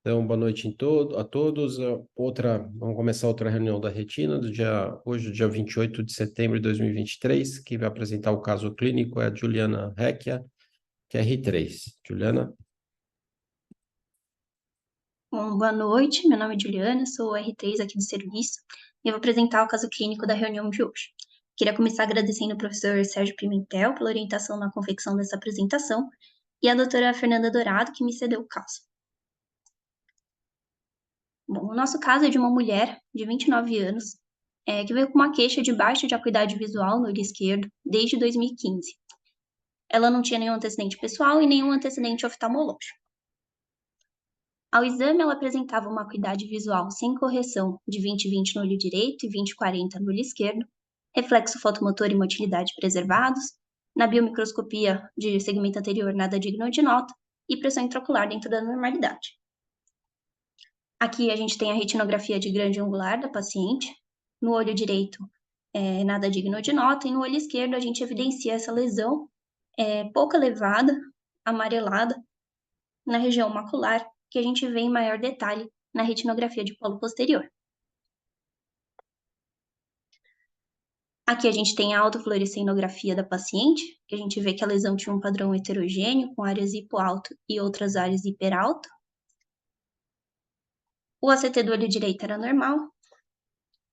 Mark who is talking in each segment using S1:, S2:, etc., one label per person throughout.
S1: Então, boa noite a todos. Vamos começar outra reunião da retina hoje, dia 28 de setembro de 2023. Quem vai apresentar o caso clínico é a Juliana Recchia, que é R3. Juliana?
S2: Bom, boa noite, meu nome é Juliana, sou R3 aqui do serviço e eu vou apresentar o caso clínico da reunião de hoje. Queria começar agradecendo ao professor Sérgio Pimentel pela orientação na confecção dessa apresentação e a doutora Fernanda Dourado, que me cedeu o caso. Bom, o nosso caso é de uma mulher de 29 anos que veio com uma queixa de baixa de acuidade visual no olho esquerdo desde 2015. Ela não tinha nenhum antecedente pessoal e nenhum antecedente oftalmológico. Ao exame, ela apresentava uma acuidade visual sem correção de 20/20 no olho direito e 20/40 no olho esquerdo, reflexo fotomotor e motilidade preservados, na biomicroscopia de segmento anterior nada digno de nota e pressão intraocular dentro da normalidade. Aqui a gente tem a retinografia de grande angular da paciente, no olho direito nada digno de nota e no olho esquerdo a gente evidencia essa lesão pouco elevada, amarelada, na região macular, que a gente vê em maior detalhe na retinografia de polo posterior. Aqui a gente tem a autofluorescenografia da paciente, que a gente vê que a lesão tinha um padrão heterogêneo, com áreas hipoalto e outras áreas hiperalto. O ACT do olho direito era normal,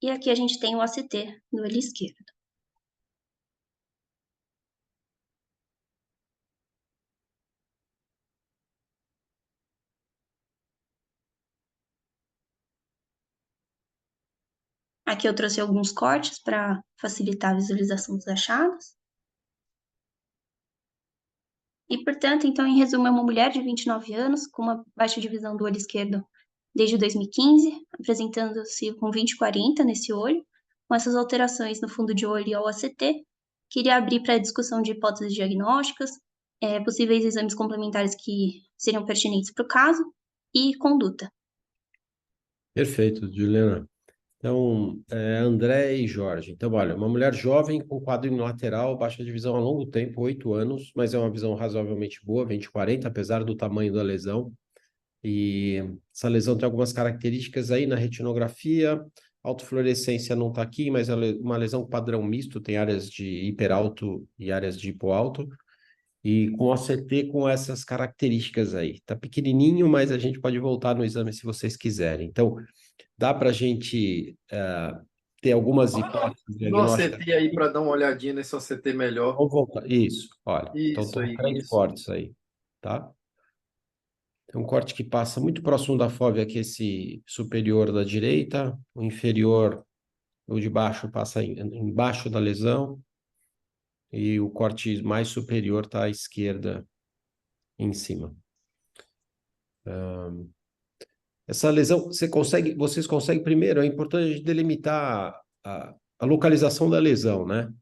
S2: e aqui a gente tem o ACT do olho esquerdo. Aqui eu trouxe alguns cortes para facilitar a visualização dos achados. E, portanto, então, em resumo, é uma mulher de 29 anos, com uma baixa de visão do olho esquerdo desde 2015, apresentando-se com 20/40 nesse olho, com essas alterações no fundo de olho e ao ACT. Queria abrir para a discussão de hipóteses diagnósticas, possíveis exames complementares que seriam pertinentes para o caso e conduta.
S1: Perfeito, Juliana. Então, André e Jorge. Então, olha, uma mulher jovem com quadro unilateral, baixa de visão há longo tempo, 8 anos, mas é uma visão razoavelmente boa, 20/40, apesar do tamanho da lesão. E essa lesão tem algumas características aí na retinografia. Autofluorescência não está aqui, mas é uma lesão padrão misto, tem áreas de hiperalto e áreas de hipoalto. E com OCT com essas características aí. Tá pequenininho, mas a gente pode voltar no exame se vocês quiserem. Então, dá para a gente ter algumas hipóteses
S3: No
S1: diagnósticas.
S3: OCT aí para dar uma olhadinha nesse OCT melhor.
S1: Vamos voltar. Isso, olha. Então,
S3: Isso
S1: estão
S3: aí,
S1: 3
S3: isso.
S1: cortes aí, tá? Tem um corte que passa muito próximo da fóvea, que é esse superior da direita, o inferior, o de baixo, passa embaixo da lesão, e o corte mais superior está à esquerda, em cima. Essa lesão, vocês conseguem, primeiro, é importante delimitar a localização da lesão, né?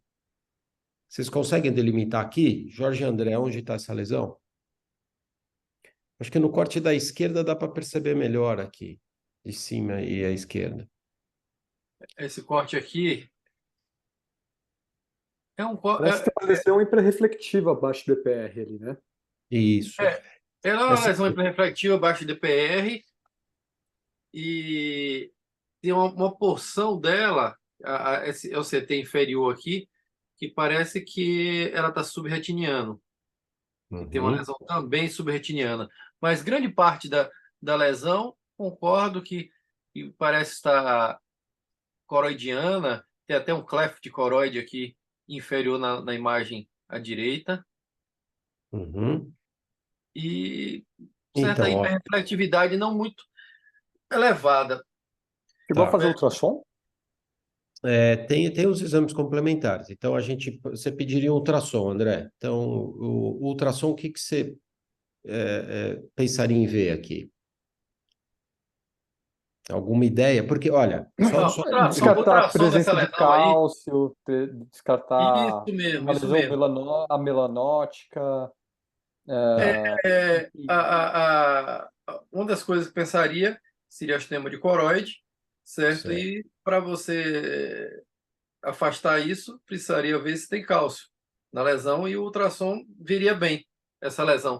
S1: Vocês conseguem delimitar aqui, Jorge e André, onde está essa lesão? Acho que no corte da esquerda dá para perceber melhor aqui, de cima e à esquerda.
S3: Esse corte aqui é um
S4: Parece que tem uma lesão hiperreflectiva abaixo do DPR ali, né?
S1: Isso.
S3: ela é uma
S1: Essa
S3: lesão hiperrefletiva abaixo de DPR e tem uma porção dela, esse OCT inferior aqui, que parece que ela está subretiniano. Tem uma lesão também subretiniana. Mas grande parte da lesão, concordo que parece estar coroidiana, tem até um cleft coroide aqui inferior na imagem à direita.
S1: Uhum.
S3: E certa
S1: Então, ó,
S3: hiperreflectividade não muito elevada.
S4: Chegou a
S1: tá.
S4: fazer ultrassom?
S1: Tem os exames complementares. Então, você pediria um ultrassom, André. Então, o ultrassom, o que que você pensaria em ver aqui? Alguma ideia? Porque, olha, só
S4: Descartar a
S3: ultrassom dessa
S4: presença de
S3: lesão aí.
S4: cálcio,
S3: Isso
S4: descartar
S3: mesmo,
S4: uma
S3: isso
S4: lesão
S3: mesmo.
S4: melanótica.
S1: tá.
S3: Uma das coisas que pensaria seria o sistema de coroide, certo?
S1: Certo.
S3: E para você afastar isso, precisaria ver se tem cálcio na lesão e o ultrassom viria bem. essa lesão.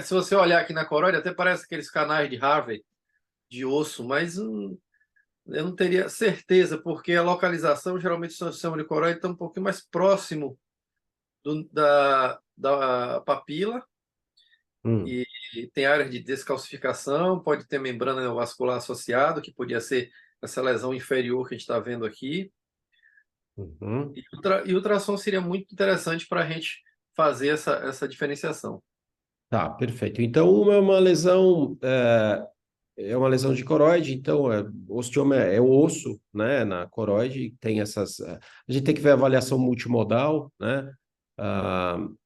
S3: Se você olhar aqui na coroide, até parece aqueles canais de Harvey de osso, mas eu não teria certeza, porque a localização, geralmente, do sistema de coroide está um pouquinho mais próximo da papila, e tem áreas de descalcificação, pode ter membrana neovascular associado, que podia ser essa lesão inferior que a gente está vendo aqui. E ultrassom seria muito interessante para a gente fazer essa diferenciação.
S1: Tá, perfeito. Então, uma é uma lesão, é uma lesão de coroide, então, osteoma é o osso, né, na coroide, tem essas... A gente tem que ver a avaliação multimodal, né,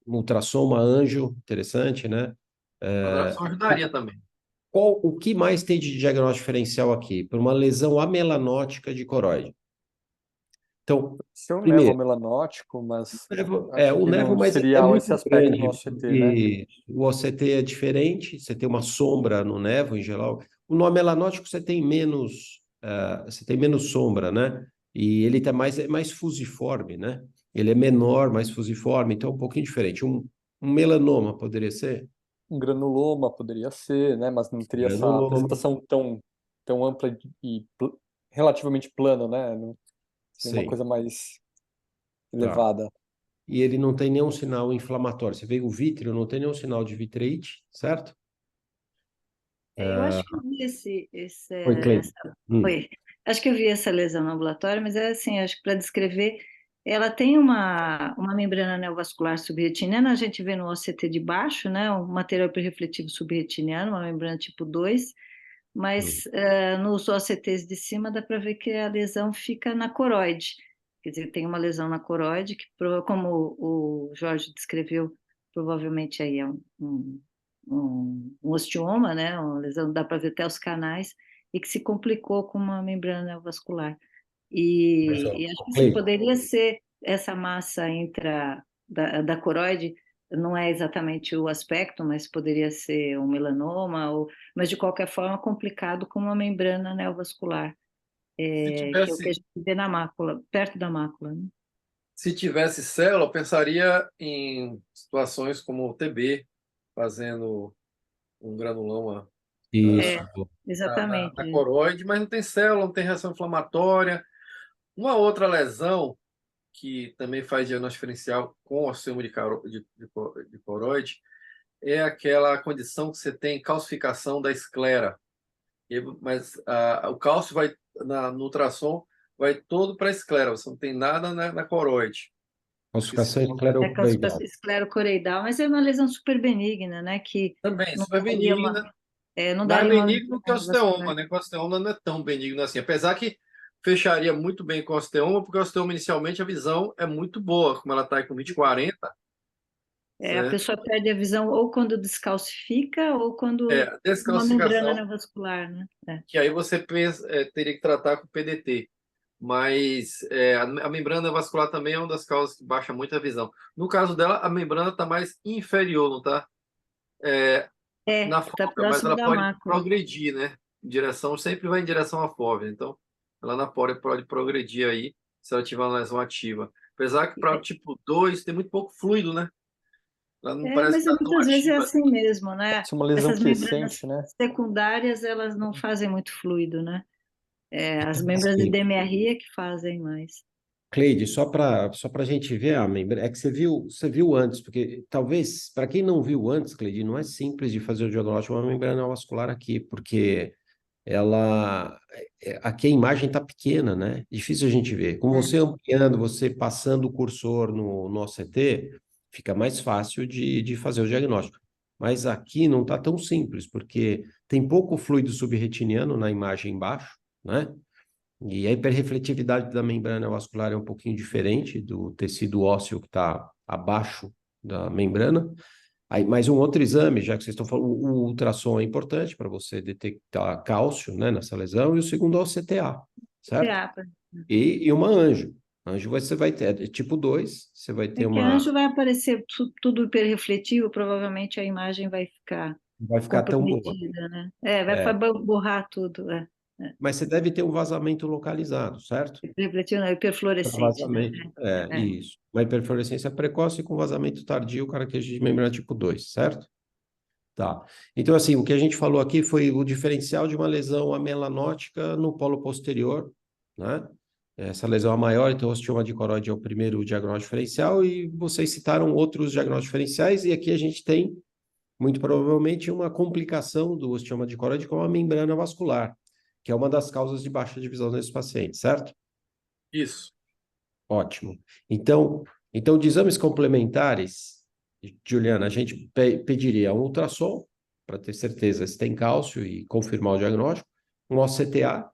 S1: ultrassom, uma anjo, interessante, né?
S3: A ultrassom ajudaria também.
S1: O que mais tem de diagnóstico diferencial aqui? Para uma lesão amelanótica de coroide. Então,
S4: Se eu
S1: primeiro,
S4: melanótico, mas
S1: o nevo,
S4: não
S1: mas
S4: seria
S1: é
S4: esse
S1: muito
S4: aspecto
S1: grande,
S4: no OCT, né?
S1: porque o OCT é diferente, você tem uma sombra no nevo em geral. No melanótico você tem menos sombra, né? E ele é mais fusiforme, né? Ele é menor, mais fusiforme, então é um pouquinho diferente. Um melanoma poderia ser?
S4: Um granuloma poderia ser, né? Mas não teria essa
S1: Granuloma,
S4: apresentação tão ampla e relativamente plana, né? Seria uma
S1: sim,
S4: coisa mais
S1: tá.
S4: elevada.
S1: E ele não tem nenhum sinal inflamatório. Você vê o vítreo, não tem nenhum sinal de vitreite, certo?
S5: Eu acho que eu vi
S1: Oi, Cleiton.
S5: Oi. Acho que eu vi essa lesão no ambulatório, mas é assim, acho que para descrever, ela tem uma membrana neovascular subretiniana, a gente vê no OCT de baixo, né, um material hiperrefletivo subretiniano, uma membrana tipo 2, mas nos OCTs de cima dá para ver que a lesão fica na coroide. Quer dizer, tem uma lesão na coroide, que, como o Jorge descreveu, provavelmente aí é um osteoma, né? Uma lesão, dá para ver até os canais, e que se complicou com uma membrana neovascular. E acho que sim,
S1: Cleiton,
S5: poderia ser essa massa da coroide, não é exatamente o aspecto, mas poderia ser um melanoma, mas de qualquer forma complicado com uma membrana neovascular, que é o que a gente vê na mácula, perto da mácula, né?
S3: Se tivesse célula, eu pensaria em situações como o TB, fazendo um granuloma
S1: isso.
S5: Exatamente.
S3: na coroide, mas não tem célula, não tem reação inflamatória. Uma outra lesão que também faz diagnóstico diferencial com osteoma de coroide é aquela condição que você tem calcificação da esclera. Mas o cálcio vai no ultrassom vai todo para a esclera, você não tem nada na coroide.
S1: Calcificação
S5: É
S1: esclerocoidal.
S5: esclerocoreidal, mas é uma lesão super benigna, né? Que
S3: Também,
S5: não
S3: super
S5: daria
S3: benigna.
S5: não
S3: Mais
S5: daria uma
S3: benigno que o
S5: membrana vascular.
S3: osteoma, né? O osteoma não é tão benigno assim. Apesar que fecharia muito bem com o osteoma, porque o osteoma, inicialmente, a visão é muito boa, como ela está aí com 20/40,
S5: A
S3: certo?
S5: pessoa perde a visão ou quando descalcifica ou quando uma membrana
S3: Descalcificação,
S5: neovascular, né?
S3: que aí você teria que tratar com PDT. Mas a membrana vascular também é uma das causas que baixa muito a visão. No caso dela, a membrana está mais inferior, não está na
S5: Está
S3: fóvea, mas
S5: próximo
S3: ela
S5: da
S3: pode
S5: mácula.
S3: progredir, né? Sempre vai em direção à fóvea. Então, ela na fóvea pode progredir aí, se ela tiver uma lesão ativa. Apesar que para o tipo 2 tem muito pouco fluido, né? Ela não parece
S5: Mas
S3: estar tão
S5: muitas vezes é
S3: ativa.
S5: assim mesmo, né?
S4: Isso é uma lesão
S5: Essas membranas
S4: quiescente, né?
S5: secundárias, elas não fazem muito fluido, né? As membranas de DMRI é que fazem mais.
S1: Cleide, só para a gente ver a membrana, é que você viu antes, porque talvez, para quem não viu antes, Cleide, não é simples de fazer o diagnóstico de uma membrana vascular aqui, porque aqui a imagem está pequena, né? Difícil a gente ver. Com você ampliando, você passando o cursor no OCT, fica mais fácil de fazer o diagnóstico. Mas aqui não está tão simples, porque tem pouco fluido subretiniano na imagem embaixo, né? E a hiperrefletividade da membrana vascular é um pouquinho diferente do tecido ósseo que está abaixo da membrana. Aí, mais um outro exame, já que vocês estão falando, o ultrassom é importante para você detectar cálcio, né, nessa lesão, e o segundo é o CTA, certo? E uma anjo. Anjo você vai ter, tipo 2, você vai ter
S5: Que anjo vai aparecer tudo hiperrefletivo, provavelmente a imagem vai ficar
S1: Não vai ficar tão boa.
S5: comprometida, né? Vai borrar tudo.
S1: Mas você deve ter um vazamento localizado, certo?
S5: Refletiu na hiperfluorescente, né?
S1: Vazamento.
S5: É.
S1: Isso. Uma hiperfluorescência precoce com vazamento tardio, característica de membrana tipo 2, certo? Tá. Então, assim, o que a gente falou aqui foi o diferencial de uma lesão amelanótica no polo posterior, né? Essa lesão é maior, então o osteoma dicoroide é o primeiro diagnóstico diferencial, e vocês citaram outros diagnósticos diferenciais, e aqui a gente tem, muito provavelmente, uma complicação do osteoma dicoroide com a membrana vascular, que é uma das causas de baixa divisão nesses pacientes, certo?
S3: Isso.
S1: Ótimo. Então, de exames complementares, Juliana, a gente pediria um ultrassom, para ter certeza se tem cálcio e confirmar o diagnóstico, um OCTA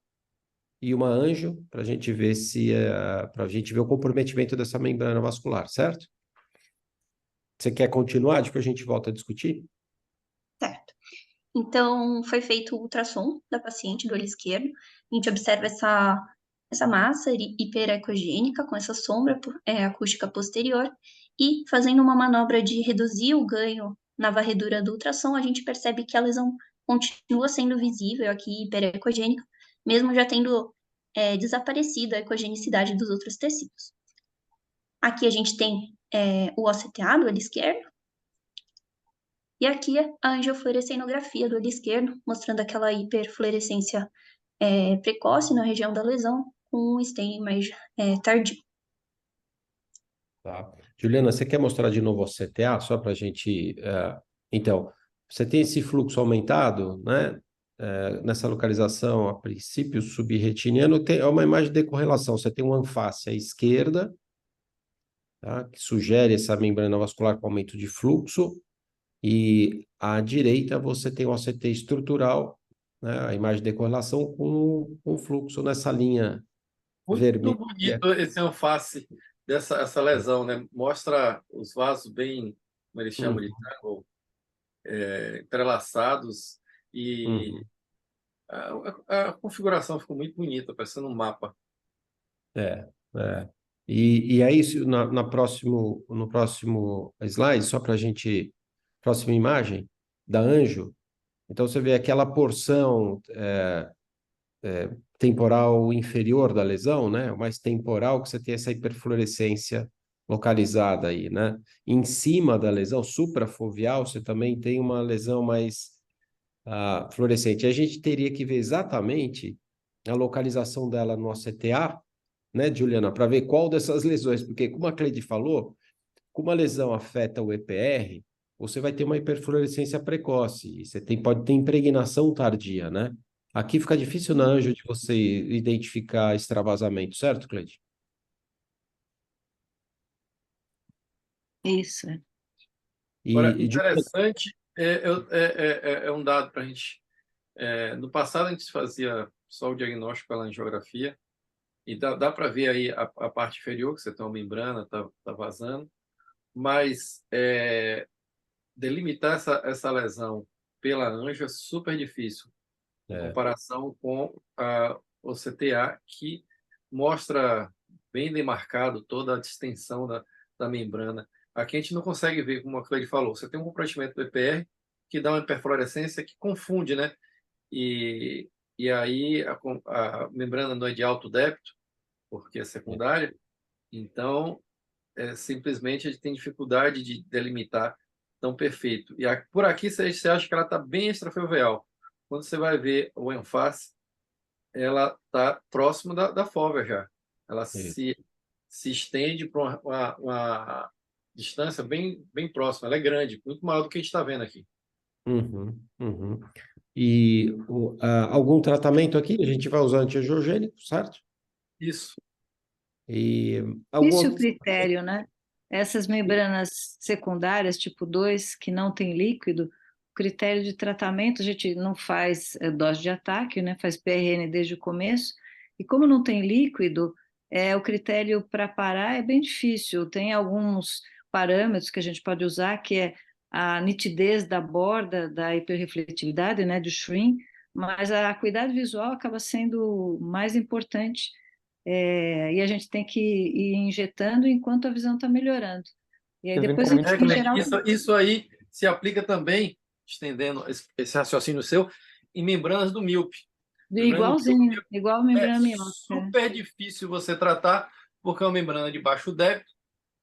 S1: e uma angio, para a gente ver para a gente ver o comprometimento dessa membrana vascular, certo? Você quer continuar? Depois a gente volta a discutir?
S2: Certo. Então, foi feito o ultrassom da paciente do olho esquerdo. A gente observa essa massa hiperecogênica com essa sombra acústica posterior, e fazendo uma manobra de reduzir o ganho na varredura do ultrassom, a gente percebe que a lesão continua sendo visível aqui, hiperecogênica, mesmo já tendo desaparecido a ecogenicidade dos outros tecidos. Aqui a gente tem o OCTA do olho esquerdo, e aqui a angiofluorescenografia do olho esquerdo, mostrando aquela hiperfluorescência precoce na região da lesão, com um stain mais tardio.
S1: Tá. Juliana, você quer mostrar de novo o CTA, só para a gente... Então, você tem esse fluxo aumentado, né? Nessa localização, a princípio, subretiniano, é uma imagem de correlação. Você tem uma anfácie à esquerda, tá? Que sugere essa membrana vascular com aumento de fluxo, e à direita você tem o OCT estrutural, né? A imagem de correlação com o fluxo nessa linha
S3: Muito
S1: vermelha.
S3: bonito esse anface essa lesão, né? Mostra os vasos bem, como eles chamam de triângulo, entrelaçados, e
S1: Uhum.
S3: a configuração ficou muito bonita, parecendo um mapa.
S1: É. E aí, no próximo slide, só para a gente... Próxima imagem, da anjo. Então, você vê aquela porção temporal inferior da lesão, né? O mais temporal, que você tem essa hiperfluorescência localizada aí, né? Em cima da lesão suprafoveal, você também tem uma lesão mais fluorescente. A gente teria que ver exatamente a localização dela no OCTA, né, Juliana, para ver qual dessas lesões, porque como a Cleide falou, como a lesão afeta o EPR, você vai ter uma hiperfluorescência precoce, e você pode ter impregnação tardia, né? Aqui fica difícil na anjo de você identificar extravasamento, certo, Cleide?
S5: Isso.
S3: Agora,
S1: Juliana,
S3: interessante, é um dado para a gente. No passado, a gente fazia só o diagnóstico pela angiografia, e dá para ver aí a parte inferior, que você tem uma membrana, está vazando, mas delimitar essa lesão pela anjo é super difícil, em comparação com o CTA, que mostra bem demarcado toda a distensão da membrana. Aqui a gente não consegue ver, como a Cleide falou, você tem um comprometimento do EPR que dá uma hiperfluorescência que confunde, né? E aí a membrana não é de alto débito, porque é secundária, então simplesmente a gente tem dificuldade de delimitar tão perfeito. E por aqui você acha que ela está bem extrafoveal. Quando você vai ver o anfáce, ela está próxima da fóvea já. Ela se estende para uma distância bem, bem próxima. Ela é grande, muito maior do que a gente está vendo aqui.
S1: Uhum. E algum tratamento aqui? A gente vai usar antiangiogênico, certo?
S3: Isso.
S1: E
S5: Isso é o critério, né? Essas membranas secundárias, tipo 2, que não tem líquido, o critério de tratamento, a gente não faz dose de ataque, né? Faz PRN desde o começo, e como não tem líquido, o critério para parar é bem difícil. Tem alguns parâmetros que a gente pode usar, que é a nitidez da borda, da hiperrefletividade, né? Do Schrin, mas a acuidade visual acaba sendo mais importante. E a gente tem que ir injetando enquanto a visão está melhorando. E aí depois, em geral...
S3: Isso aí se aplica também, estendendo esse raciocínio seu, em membranas do míope. Membrana de
S5: Igualzinho, igual a
S3: é
S5: membrana miótica.
S3: super difícil você tratar, porque é uma membrana de baixo débito,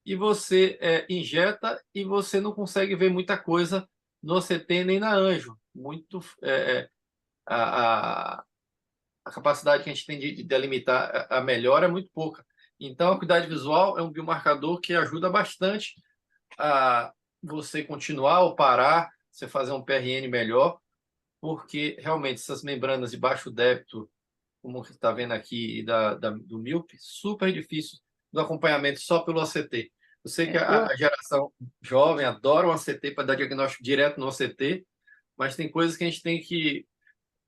S3: e você injeta e você não consegue ver muita coisa no OCT nem na anjo. A, a, a capacidade que a gente tem de delimitar a melhora é muito pouca. Então, a acuidade visual é um biomarcador que ajuda bastante a você continuar ou parar, você fazer um PRN melhor, porque realmente essas membranas de baixo débito, como você está vendo aqui, do míope, super difícil do acompanhamento só pelo ACT. Eu sei que a geração jovem adora o ACT para dar diagnóstico direto no ACT, mas tem coisas que a gente tem que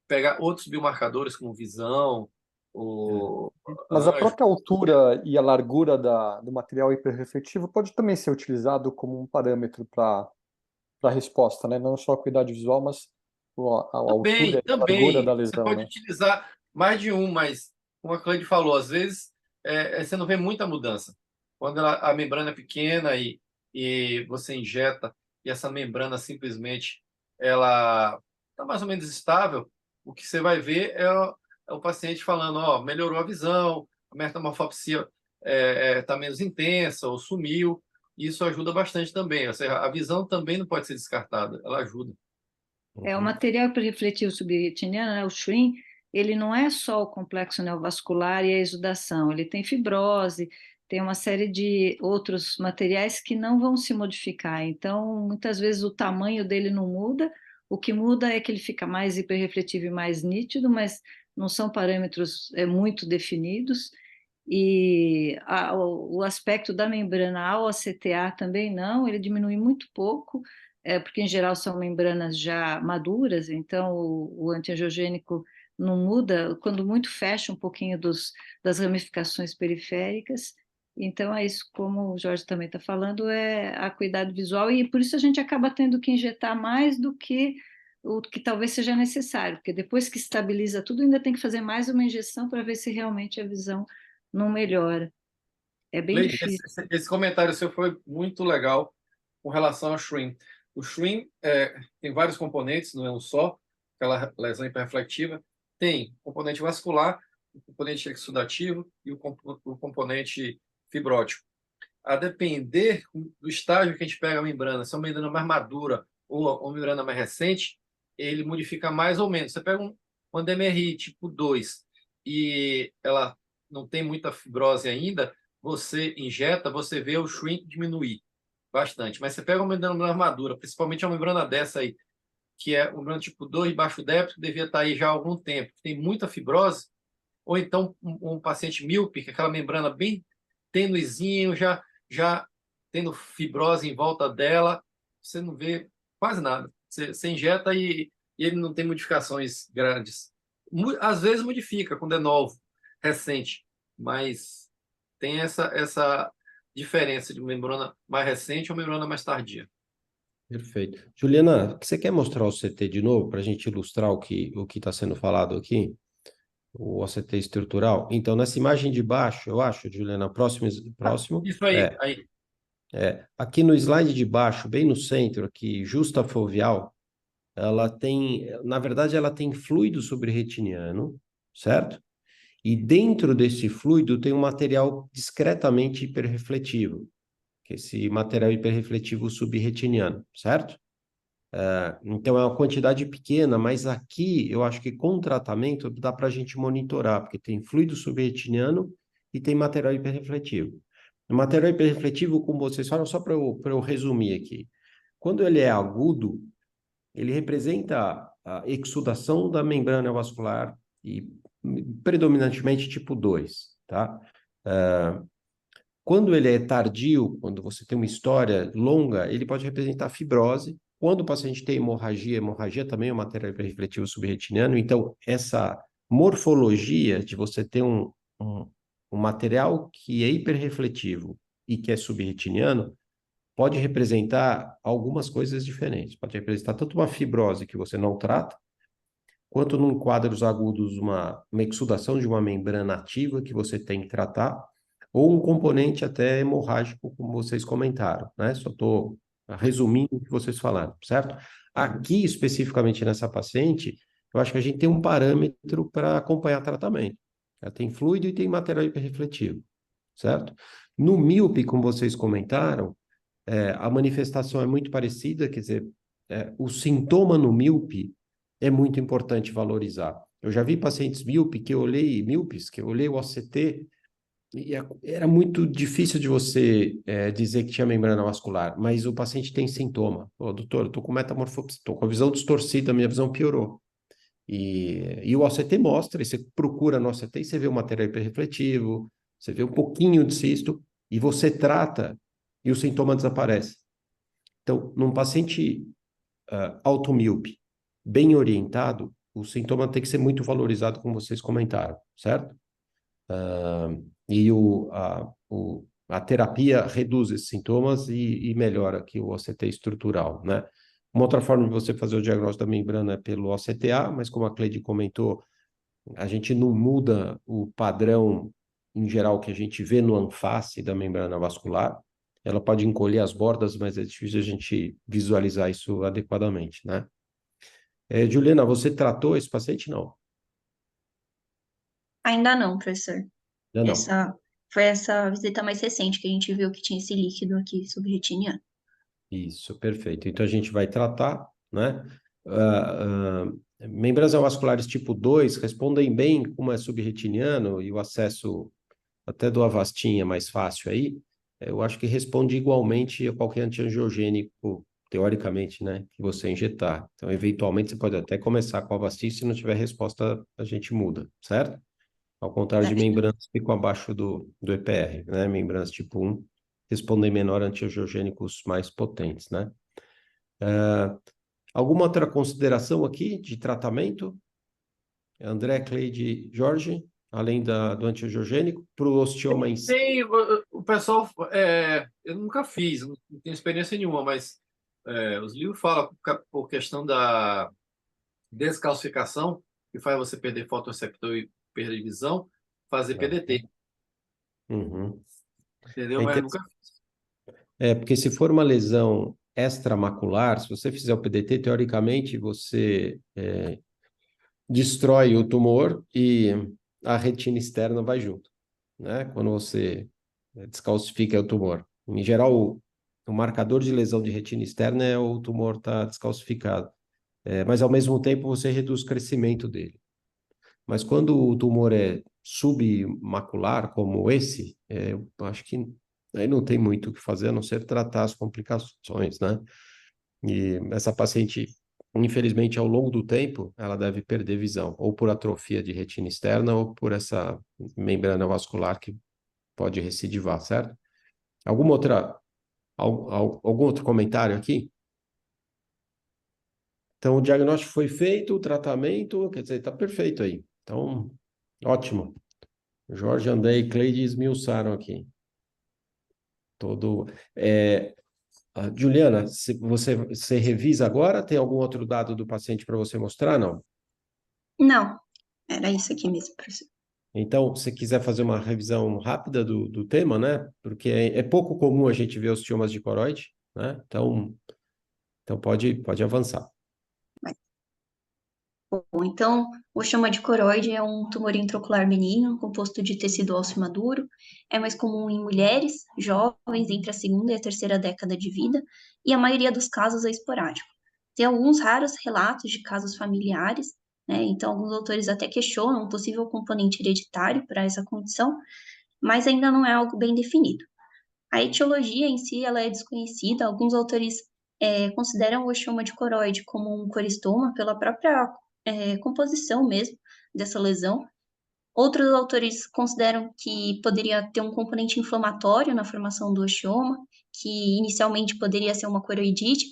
S3: pegar outros biomarcadores, como visão, o
S4: Mas a
S3: anjo.
S4: própria altura e a largura do material hiperrefletivo pode também ser utilizado como um parâmetro para a resposta, né? Não só a acuidade visual, mas a altura e a largura da
S3: Também. Você
S4: lesão,
S3: pode
S4: né?
S3: utilizar mais de um, mas, como a Cleide falou, às vezes você não vê muita mudança. Quando a membrana é pequena e você injeta e essa membrana simplesmente ela está mais ou menos estável, o que você vai ver é o paciente falando, ó, melhorou a visão, a metamorfopsia está menos intensa ou sumiu. Isso ajuda bastante também. Ou seja, a visão também não pode ser descartada, ela ajuda.
S5: O material hiperrefletivo subretiniano, né, o SHRIM, ele não é só o complexo neovascular e a exudação, ele tem fibrose, tem uma série de outros materiais que não vão se modificar. Então, muitas vezes o tamanho dele não muda, o que muda é que ele fica mais hiperrefletivo e mais nítido, mas não são parâmetros muito definidos. E o aspecto da membrana ao ACTA também não, ele diminui muito pouco, porque em geral são membranas já maduras, então o antiangiogênico não muda, quando muito fecha um pouquinho das ramificações periféricas. Então é isso, como o Jorge também está falando, é a acuidade visual, e por isso a gente acaba tendo que injetar mais do que o que talvez seja necessário, porque depois que estabiliza tudo, ainda tem que fazer mais uma injeção para ver se realmente a visão não melhora. É bem
S3: Leite,
S5: difícil.
S3: esse comentário seu foi muito legal com relação ao SHRIM. O SHRIM tem vários componentes, não é um só, aquela lesão hiperrefletiva. Tem componente vascular, o componente exudativo e o componente fibrótico. A depender do estágio que a gente pega a membrana, se é uma membrana mais madura ou uma membrana mais recente, ele modifica mais ou menos. Você pega uma DMRI tipo 2 e ela não tem muita fibrose ainda, você injeta, você vê o shrink diminuir bastante. Mas você pega uma membrana madura, principalmente uma membrana dessa aí, que é uma membrana tipo 2, baixo débito, que devia estar aí já há algum tempo, tem muita fibrose, ou então um paciente míope, que é aquela membrana bem tênuezinho, já tendo fibrose em volta dela, você não vê quase nada. Você injeta e ele não tem modificações grandes. Às vezes modifica quando é novo, recente, mas tem essa diferença de membrana mais recente ou membrana mais tardia.
S1: Perfeito. Juliana, você quer mostrar o CT de novo para a gente ilustrar o que está sendo falado aqui? O OCT estrutural? Então, nessa imagem de baixo, eu acho, Juliana, próximo.
S3: Isso aí, aí.
S1: Aqui no slide de baixo, bem no centro, aqui, justa foveal, ela tem, na verdade, ela tem fluido subretiniano, certo? E dentro desse fluido tem um material discretamente hiperrefletivo, que é esse material hiperrefletivo subretiniano, certo? Então é uma quantidade pequena, mas aqui eu acho que com tratamento dá para a gente monitorar, porque tem fluido subretiniano e tem material hiperrefletivo. O material hiperrefletivo, como vocês falam, só para eu resumir aqui, quando ele é agudo, ele representa a exudação da membrana vascular e predominantemente tipo 2, tá? Quando ele é tardio, quando você tem uma história longa, ele pode representar fibrose. Quando o paciente tem hemorragia também é um material hiperrefletivo subretiniano. Então, essa morfologia de você ter um material que é hiperrefletivo e que é subretiniano, pode representar algumas coisas diferentes. Pode representar tanto uma fibrose que você não trata, quanto num quadros agudos uma exudação de uma membrana ativa que você tem que tratar, ou um componente até hemorrágico, como vocês comentaram, né? Só estou resumindo o que vocês falaram, certo? Aqui, especificamente nessa paciente, eu acho que a gente tem um parâmetro para acompanhar tratamento. Ela tem fluido e tem material hiperrefletivo, certo? No míope, como vocês comentaram, a manifestação é muito parecida, quer dizer, o sintoma no míope é muito importante valorizar. Eu já vi pacientes míopes, que eu olhei o OCT, e era muito difícil de você dizer que tinha membrana vascular, mas o paciente tem sintoma. Ô, doutor, eu estou com metamorfose, estou com a visão distorcida, minha visão piorou. E o OCT mostra, e você procura no OCT e você vê o material hiperrefletivo, você vê um pouquinho de cisto, e você trata e o sintoma desaparece. Então, num paciente automíope, bem orientado, o sintoma tem que ser muito valorizado, como vocês comentaram, certo? E a terapia reduz esses sintomas e melhora aqui o OCT estrutural, né? Uma outra forma de você fazer o diagnóstico da membrana é pelo OCTA, mas como a Cleide comentou, a gente não muda o padrão em geral que a gente vê no anface da membrana vascular. Ela pode encolher as bordas, mas é difícil a gente visualizar isso adequadamente, né? Juliana, você tratou esse paciente? Não,
S2: Ainda não, professor.
S1: ainda não.
S2: Foi essa visita mais recente que a gente viu que tinha esse líquido aqui subretiniano.
S1: Isso, perfeito. Então a gente vai tratar, né? Membranas vasculares tipo 2 respondem bem como é subretiniano e o acesso até do Avastin é mais fácil aí. Eu acho que responde igualmente a qualquer antiangiogênico, teoricamente, né? Que você injetar. Então, eventualmente, você pode até começar com o Avastin, se não tiver resposta, a gente muda, certo? Ao contrário de
S2: Certo.
S1: membranas que ficam abaixo do EPR, né? Membranas tipo 1 respondem menor a antiangiogênicos mais potentes, né? Alguma outra consideração aqui de tratamento? André, Cleide, Jorge, além do antiangiogênico, para o osteoma em si?
S3: Tem, o pessoal, eu nunca fiz, não tenho experiência nenhuma, mas os livros falam por questão da descalcificação, que faz você perder fotoreceptor e perder visão, fazer PDT,
S1: Uhum.
S3: entendeu?
S1: É
S3: Mas eu
S1: interessante.
S3: nunca fiz.
S1: Porque se for uma lesão extramacular, se você fizer o PDT, teoricamente você destrói o tumor e a retina externa vai junto, né? Quando você descalcifica o tumor. Em geral, o marcador de lesão de retina externa é o tumor estar descalcificado. Mas ao mesmo tempo você reduz o crescimento dele. Mas quando o tumor é submacular, como esse, eu acho que aí não tem muito o que fazer, a não ser tratar as complicações, né? E essa paciente, infelizmente, ao longo do tempo, ela deve perder visão, ou por atrofia de retina externa, ou por essa membrana vascular que pode recidivar, certo? Algum outro comentário aqui? Então, o diagnóstico foi feito, o tratamento, quer dizer, está perfeito aí. Então, ótimo. Jorge, André e Cleide esmiuçaram aqui. Todo. Juliana, se você revisa agora, tem algum outro dado do paciente para você mostrar? Não.
S2: Não, era isso aqui mesmo, professor.
S1: Então, se quiser fazer uma revisão rápida do tema, né? Porque é pouco comum a gente ver osteomas de coroide, né? Então pode avançar.
S2: Bom, então, o osteoma de coroide é um tumor intraocular benigno, composto de tecido ósseo maduro. É mais comum em mulheres jovens entre a segunda e a terceira década de vida, e a maioria dos casos é esporádico. Tem alguns raros relatos de casos familiares, né? Então, alguns autores até questionam um possível componente hereditário para essa condição, mas ainda não é algo bem definido. A etiologia em si ela é desconhecida. Alguns autores consideram o osteoma de coroide como um coristoma pela própria composição mesmo dessa lesão. Outros autores consideram que poderia ter um componente inflamatório na formação do osteoma, que inicialmente poderia ser uma coroidite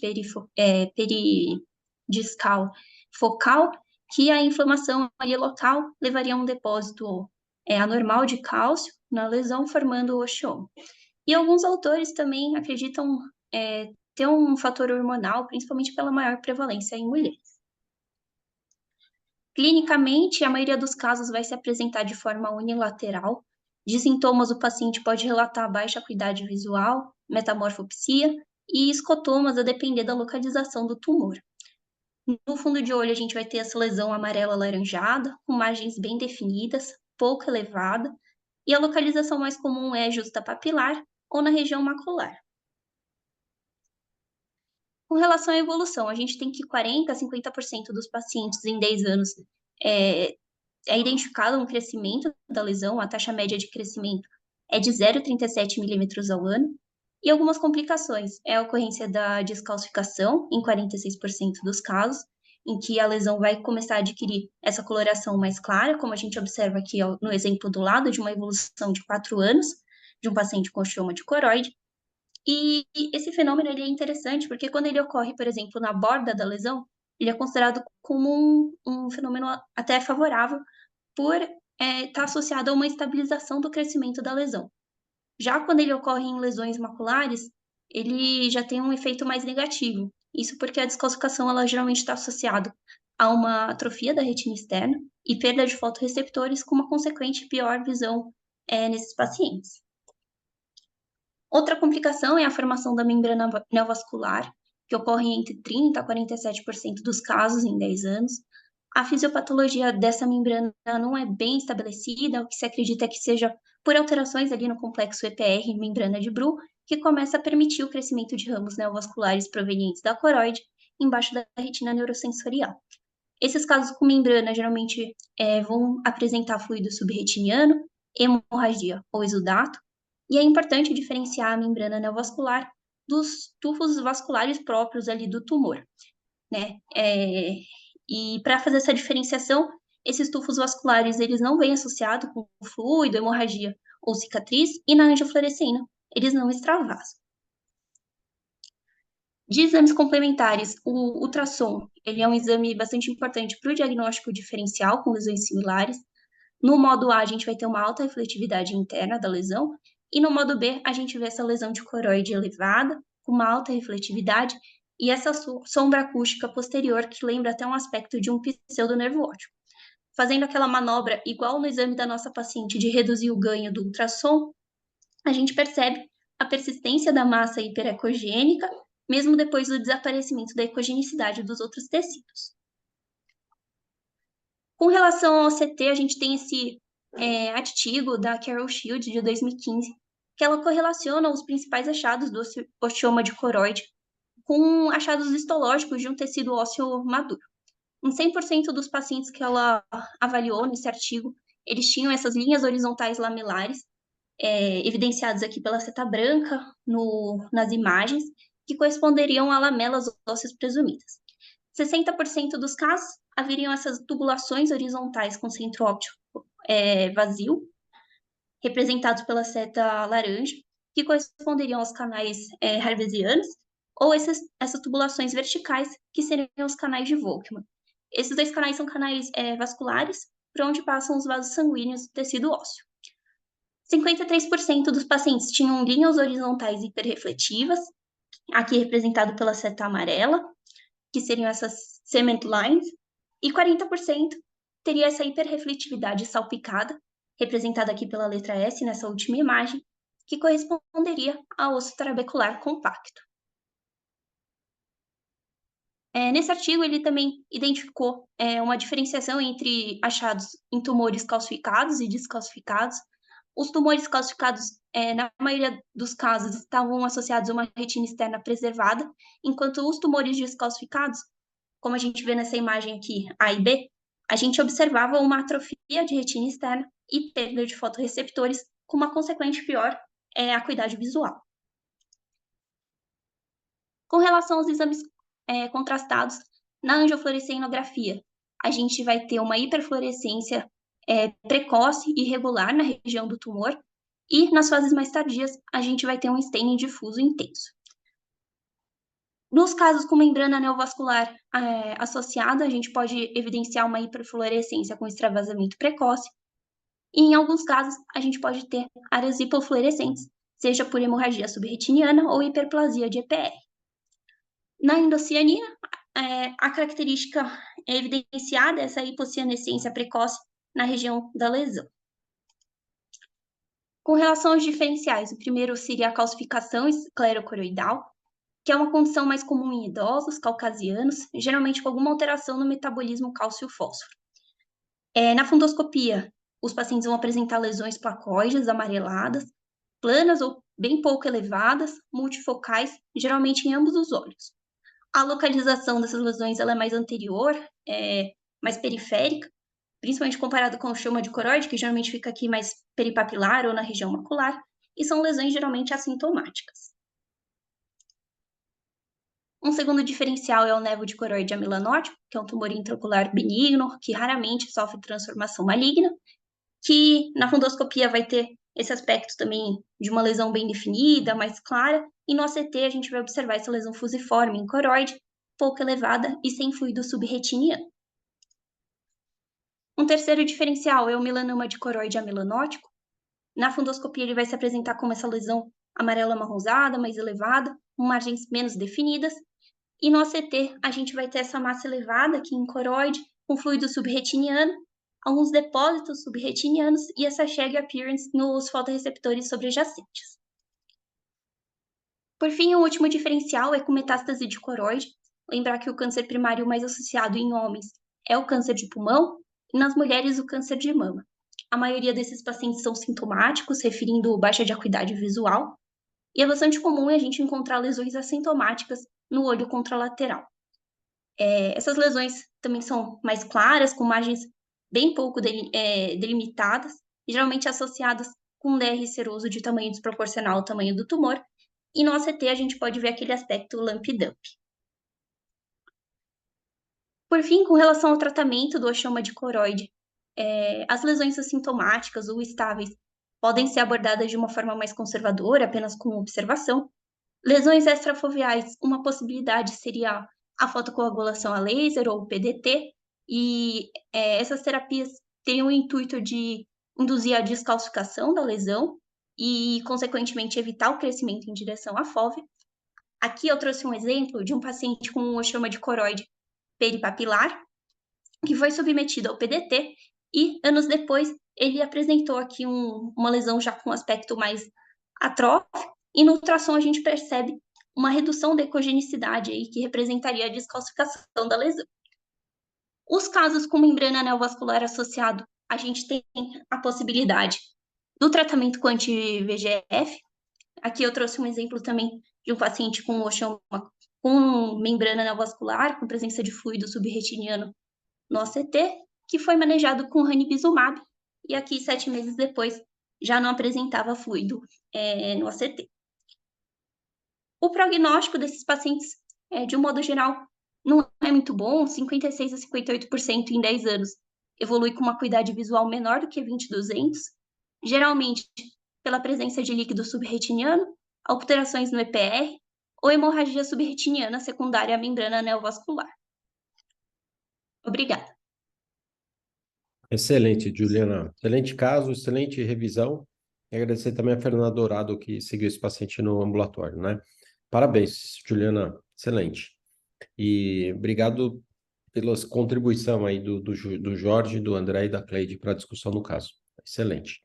S2: peridiscal focal, que a inflamação ali local levaria a um depósito anormal de cálcio na lesão, formando o osteoma. E alguns autores também acreditam ter um fator hormonal, principalmente pela maior prevalência em mulheres. Clinicamente, a maioria dos casos vai se apresentar de forma unilateral. De sintomas, o paciente pode relatar baixa acuidade visual, metamorfopsia e escotomas, a depender da localização do tumor. No fundo de olho, a gente vai ter essa lesão amarela alaranjada, com margens bem definidas, pouco elevada, e a localização mais comum é justa papilar ou na região macular. Com relação à evolução, a gente tem que 40% a 50% dos pacientes em 10 anos é identificado um crescimento da lesão, a taxa média de crescimento é de 0,37 milímetros ao ano, e algumas complicações é a ocorrência da descalcificação, em 46% dos casos, em que a lesão vai começar a adquirir essa coloração mais clara, como a gente observa aqui no exemplo do lado, de uma evolução de 4 anos, de um paciente com osteoma de coroide. E esse fenômeno ele é interessante porque quando ele ocorre, por exemplo, na borda da lesão, ele é considerado como um fenômeno até favorável por estar associado a uma estabilização do crescimento da lesão. Já quando ele ocorre em lesões maculares, ele já tem um efeito mais negativo. Isso porque a descalcificação ela geralmente está associada a uma atrofia da retina externa e perda de fotorreceptores com uma consequente pior visão nesses pacientes. Outra complicação é a formação da membrana neovascular, que ocorre entre 30% a 47% dos casos em 10 anos. A fisiopatologia dessa membrana não é bem estabelecida, o que se acredita é que seja por alterações ali no complexo EPR, membrana de Bru, que começa a permitir o crescimento de ramos neovasculares provenientes da coroide embaixo da retina neurosensorial. Esses casos com membrana geralmente vão apresentar fluido subretiniano, hemorragia ou exudato, e é importante diferenciar a membrana neovascular dos tufos vasculares próprios ali do tumor, né? E para fazer essa diferenciação, esses tufos vasculares, eles não vêm associados com fluido, hemorragia ou cicatriz, e na angiofluorescina, eles não extravasam. De exames complementares, o ultrassom, ele é um exame bastante importante para o diagnóstico diferencial com lesões similares. No modo A, a gente vai ter uma alta refletividade interna da lesão, e no modo B, a gente vê essa lesão de coroide elevada, com uma alta refletividade, e essa sombra acústica posterior, que lembra até um aspecto de um pseudonervo óptico. Fazendo aquela manobra igual no exame da nossa paciente de reduzir o ganho do ultrassom, a gente percebe a persistência da massa hiperecogênica, mesmo depois do desaparecimento da ecogenicidade dos outros tecidos. Com relação ao CT, a gente tem esse artigo da Carol Shield, de 2015, que ela correlaciona os principais achados do osteoma de coroide com achados histológicos de um tecido ósseo maduro. Em 100% dos pacientes que ela avaliou nesse artigo, eles tinham essas linhas horizontais lamelares, evidenciadas aqui pela seta branca nas imagens, que corresponderiam a lamelas ósseas presumidas. 60% dos casos haveriam essas tubulações horizontais com centro óptico vazio, representados pela seta laranja, que corresponderiam aos canais harvesianos, ou essas tubulações verticais, que seriam os canais de Volkmann. Esses dois canais são canais vasculares, por onde passam os vasos sanguíneos do tecido ósseo. 53% dos pacientes tinham linhas horizontais hiperrefletivas, aqui representado pela seta amarela, que seriam essas cement lines, e 40% teria essa hiperrefletividade salpicada, representada aqui pela letra S nessa última imagem, que corresponderia ao osso trabecular compacto. Nesse artigo, ele também identificou uma diferenciação entre achados em tumores calcificados e descalcificados. Os tumores calcificados, na maioria dos casos, estavam associados a uma retina externa preservada, enquanto os tumores descalcificados, como a gente vê nessa imagem aqui, A e B, a gente observava uma atrofia de retina externa e perda de fotorreceptores, com uma consequente pior acuidade visual. Com relação aos exames contrastados, na angiofluorescenografia, a gente vai ter uma hiperfluorescência precoce e irregular na região do tumor, e nas fases mais tardias, a gente vai ter um staining difuso intenso. Nos casos com membrana neovascular associada, a gente pode evidenciar uma hiperfluorescência com extravasamento precoce, e em alguns casos, a gente pode ter áreas hipofluorescentes, seja por hemorragia subretiniana ou hiperplasia de EPR. Na endociania, a característica evidenciada é essa hipocianescência precoce na região da lesão. Com relação aos diferenciais, o primeiro seria a calcificação esclerocoroidal, que é uma condição mais comum em idosos, caucasianos, geralmente com alguma alteração no metabolismo cálcio-fósforo. Na fundoscopia, os pacientes vão apresentar lesões placoides amareladas, planas ou bem pouco elevadas, multifocais, geralmente em ambos os olhos. A localização dessas lesões ela é mais anterior, mais periférica, principalmente comparado com o chama de coroide, que geralmente fica aqui mais peripapilar ou na região macular, e são lesões geralmente assintomáticas. Um segundo diferencial é o névoa de coroide amilanótico, que é um tumor intraocular benigno, que raramente sofre transformação maligna, que na fundoscopia vai ter esse aspecto também de uma lesão bem definida, mais clara, e no ACT a gente vai observar essa lesão fusiforme em coroide, pouco elevada e sem fluido subretiniano. Um terceiro diferencial é o melanoma de coroide amilanótico. Na fundoscopia ele vai se apresentar como essa lesão amarela amarronzada, mais elevada, com margens menos definidas, e no ACT a gente vai ter essa massa elevada aqui em coroide, com fluido subretiniano, alguns depósitos subretinianos e essa shaggy appearance nos fotorreceptores sobrejacentes. Por fim, o último diferencial é com metástase de coroide. Lembrar que o câncer primário mais associado em homens é o câncer de pulmão e nas mulheres o câncer de mama. A maioria desses pacientes são sintomáticos, referindo baixa de acuidade visual, e é bastante comum a gente encontrar lesões assintomáticas no olho contralateral. Essas lesões também são mais claras, com margens bem pouco delimitadas, e geralmente associadas com um DR seroso de tamanho desproporcional ao tamanho do tumor, e no ACT a gente pode ver aquele aspecto lump-dump. Por fim, com relação ao tratamento do osteoma de coroide, as lesões assintomáticas ou estáveis podem ser abordadas de uma forma mais conservadora, apenas com observação. Lesões extrafoveais, uma possibilidade seria a fotocoagulação a laser ou o PDT, e essas terapias teriam o intuito de induzir a descalcificação da lesão e, consequentemente, evitar o crescimento em direção à fóvea. Aqui eu trouxe um exemplo de um paciente com um osteoma de coroide peripapilar, que foi submetido ao PDT, e anos depois ele apresentou aqui uma lesão já com aspecto mais atrófico, e no ultrassom a gente percebe uma redução da ecogenicidade aí, que representaria a descalcificação da lesão. Os casos com membrana neovascular associado, a gente tem a possibilidade do tratamento com anti-VEGF. Aqui eu trouxe um exemplo também de um paciente com osteoma com membrana neovascular, com presença de fluido subretiniano no ACT, que foi manejado com ranibizumab, e aqui 7 meses depois já não apresentava fluido no ACT. O prognóstico desses pacientes, de um modo geral, não é muito bom, 56% a 58% em 10 anos evolui com uma acuidade visual menor do que 20/200, geralmente pela presença de líquido subretiniano, alterações no EPR ou hemorragia subretiniana secundária à membrana neovascular. Obrigada.
S1: Excelente, Juliana. Excelente caso, excelente revisão. E agradecer também a Fernanda Dourado, que seguiu esse paciente no ambulatório, né? Parabéns, Juliana. Excelente. E obrigado pela contribuição aí do Jorge, do André e da Cleide para a discussão do caso. Excelente.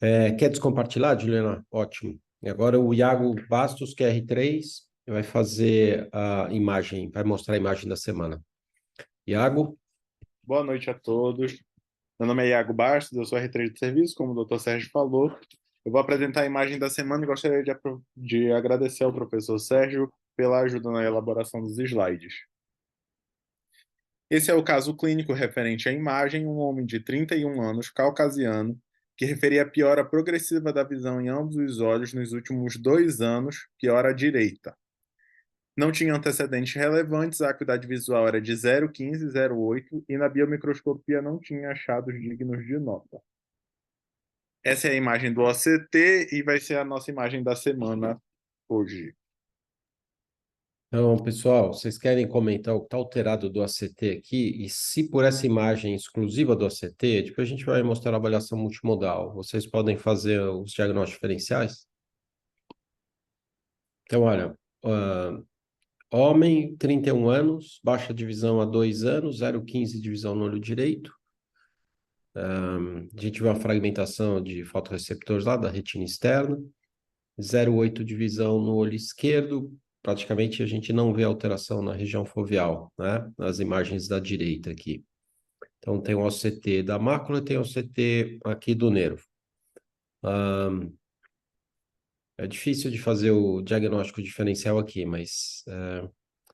S1: Quer descompartilhar, Juliana? Ótimo. E agora o Iago Bastos, QR3, vai fazer a imagem, vai mostrar a imagem da semana. Iago?
S6: Boa noite a todos. Meu nome é Iago Bastos, eu sou R3 de serviço, como o Dr. Sérgio falou. Eu vou apresentar a imagem da semana e gostaria de agradecer ao professor Sérgio pela ajuda na elaboração dos slides. Esse é o caso clínico referente à imagem, um homem de 31 anos, caucasiano, que referia a piora progressiva da visão em ambos os olhos nos últimos 2 anos, piora à direita. Não tinha antecedentes relevantes, a acuidade visual era de 0,15, 0,8 e na biomicroscopia não tinha achados dignos de nota. Essa é a imagem do OCT e vai ser a nossa imagem da semana hoje.
S1: Então, pessoal, vocês querem comentar o que está alterado do ACT aqui? E se por essa imagem exclusiva do ACT, depois a gente vai mostrar a avaliação multimodal. Vocês podem fazer os diagnósticos diferenciais? Então, olha, homem, 31 anos, baixa divisão há 2 anos, 0,15 divisão no olho direito. A gente vê uma fragmentação de fotorreceptores lá da retina externa, 0,8 divisão no olho esquerdo, praticamente a gente não vê alteração na região foveal, né? Nas imagens da direita aqui. Então, tem o OCT da mácula e tem o OCT aqui do nervo. É difícil de fazer o diagnóstico diferencial aqui, mas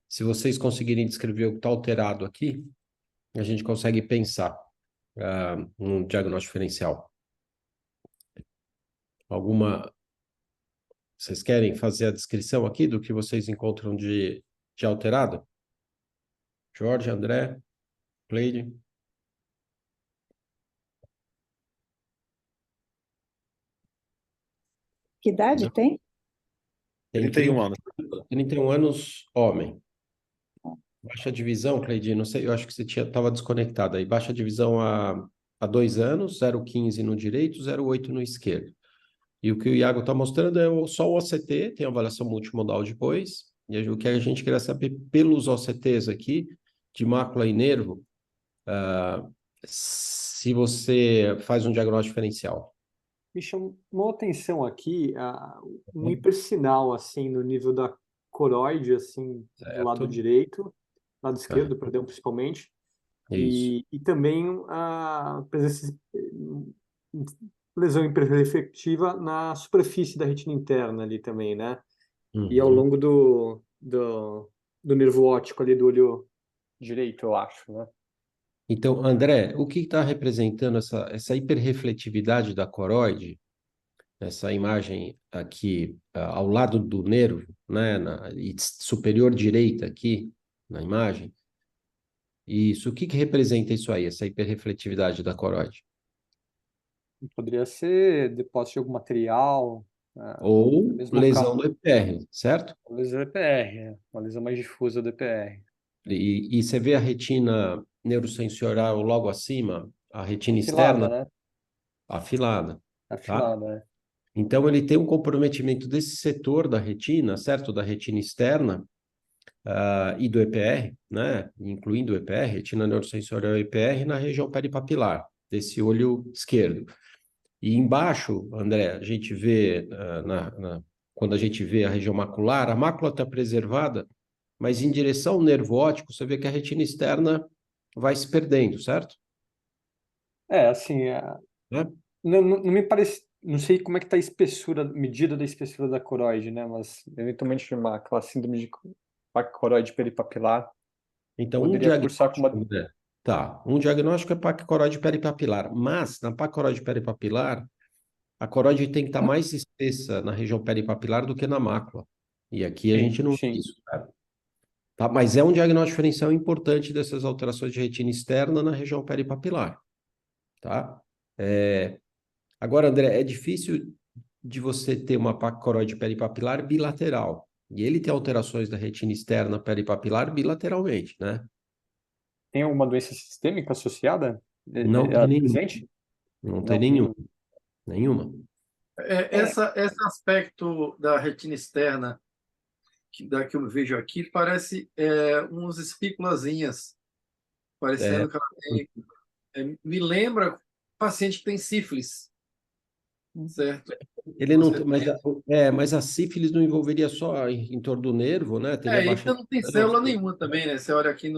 S1: se vocês conseguirem descrever o que está alterado aqui, a gente consegue pensar no diagnóstico diferencial. Vocês querem fazer a descrição aqui do que vocês encontram de alterado? Jorge, André, Cleide?
S5: Que idade
S1: Não.
S5: tem?
S1: Tem
S6: 31 anos.
S1: 31 anos, homem. Baixa divisão, Cleide, não sei, eu acho que você estava desconectado aí. Baixa divisão há 2 anos, 0,15 no direito, 0,8 no esquerdo. E o que o Iago está mostrando é só o OCT, tem avaliação multimodal depois. E o que a gente queria saber pelos OCTs aqui, de mácula e nervo, se você faz um diagnóstico diferencial.
S4: Me chamou atenção aqui um hipersinal, assim, no nível da coroide, assim, do lado
S1: Certo?
S4: lado esquerdo, perdão, principalmente,
S1: Isso.
S4: e também a presença lesão hiperreflectiva na superfície da retina interna ali também, né? E ao
S1: Uhum.
S4: longo do nervo óptico ali do olho direito, eu acho, né?
S1: Então, André, o que está representando essa hiperrefletividade da coroide, essa imagem aqui ao lado do nervo, né, e superior direita aqui na imagem? Isso, o que representa isso aí, essa hiperrefletividade da coroide?
S4: Poderia ser depósito de algum material,
S1: Ou
S4: mesmo
S1: lesão do EPR, certo?
S4: uma lesão EPR, uma lesão mais difusa do EPR.
S1: E você vê a retina neurosensorial logo acima, a retina
S4: Afilada,
S1: externa
S4: né?
S1: afilada, tá?
S4: Afilada, né?
S1: Então, ele tem um comprometimento desse setor da retina, certo? Da retina externa, e do EPR, né? Incluindo o EPR, retina neurosensorial EPR, na região peripapilar, desse olho esquerdo. E embaixo, André, a gente vê, quando a gente vê a região macular, a mácula está preservada, mas em direção ao nervo óptico, você vê que a retina externa vai se perdendo, certo?
S4: Assim,
S1: Né?
S4: não me parece, não sei como é que está a espessura, medida da espessura da coroide, né? Mas eventualmente aquela síndrome de coroide peripapilar
S1: Então, um
S4: poderia cursar com
S1: diagnóstico,
S4: uma.
S1: André, tá, um diagnóstico é paquicoroide peripapilar, mas na paquicoroide peripapilar, a coroide tem que estar mais espessa na região peripapilar do que na mácula. E aqui a
S4: Sim,
S1: gente não vê
S4: sim.
S1: isso, tá? Mas é um diagnóstico diferencial importante dessas alterações de retina externa na região peripapilar, tá? Agora, André, é difícil de você ter uma paquicoroide peripapilar bilateral. E ele tem alterações da retina externa peripapilar bilateralmente, né?
S4: Tem alguma doença sistêmica associada?
S1: Não tem nenhuma.
S4: Presente?
S1: Não tem
S4: Não,
S1: nenhuma.
S4: nenhum.
S1: Nenhuma.
S3: Esse aspecto da retina externa que eu vejo aqui parece uns espículazinhas,
S1: É,
S3: parecendo que ela tem. Me lembra paciente que tem sífilis, certo?
S1: ele não
S3: Você
S1: tem,
S3: tem.
S1: mas a sífilis não envolveria só em torno do nervo, né? Teria baixa.
S3: Então não tem célula nenhuma também, né? Você olha aqui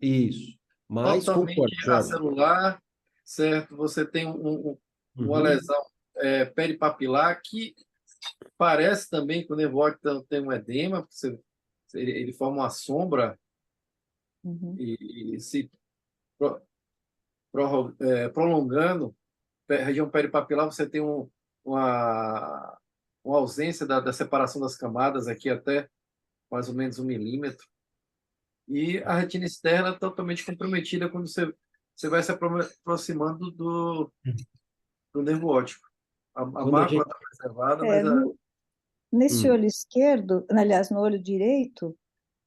S1: Isso. Mas
S3: totalmente
S1: concordo, Jorge.
S3: acelular, certo? Você tem uma
S1: Uhum.
S3: lesão peripapilar que parece também que o nervo óptico tem um edema, porque ele forma uma sombra
S5: Uhum.
S3: e se prolongando, região peripapilar, você tem uma ausência da separação das camadas aqui até mais ou menos 1 milímetro. E a retina externa é totalmente comprometida quando você vai se aproximando do nervo óptico. A
S1: Quando a
S3: mácula
S1: gente.
S3: está preservada,
S5: É,
S3: mas
S5: nesse
S1: Hum,
S5: olho esquerdo, aliás, no olho direito,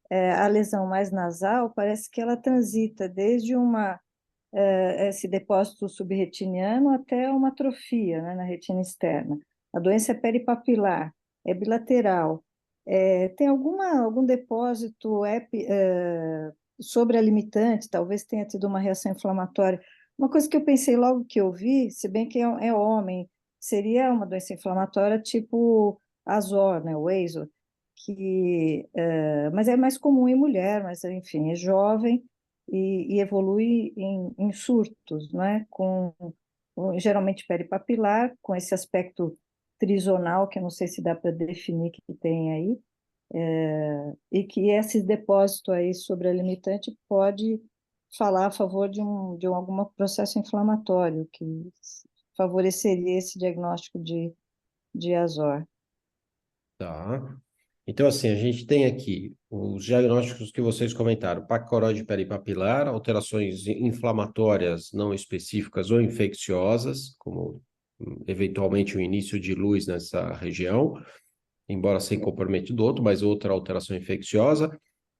S5: a lesão mais nasal parece que ela transita desde esse depósito subretiniano até uma atrofia, né, na retina externa. A doença é peripapilar, é bilateral. Tem algum depósito sobralimitante, talvez tenha tido uma reação inflamatória. Uma coisa que eu pensei logo que eu vi, se bem que é homem, seria uma doença inflamatória tipo Azor, né, o Azor, mas é mais comum em mulher, mas enfim, é jovem e evolui em surtos, não é? Geralmente peripapilar, com esse aspecto trisonal, que eu não sei se dá para definir que tem aí, e que esse depósito aí sobre a limitante pode falar a favor de algum processo inflamatório, que favoreceria esse diagnóstico de Azor.
S1: Tá. Então, assim, a gente tem aqui os diagnósticos que vocês comentaram: paquicoroide peripapilar, alterações inflamatórias não específicas ou infecciosas, como eventualmente o início de luz nessa região, embora sem comprometimento do outro, mas outra alteração infecciosa,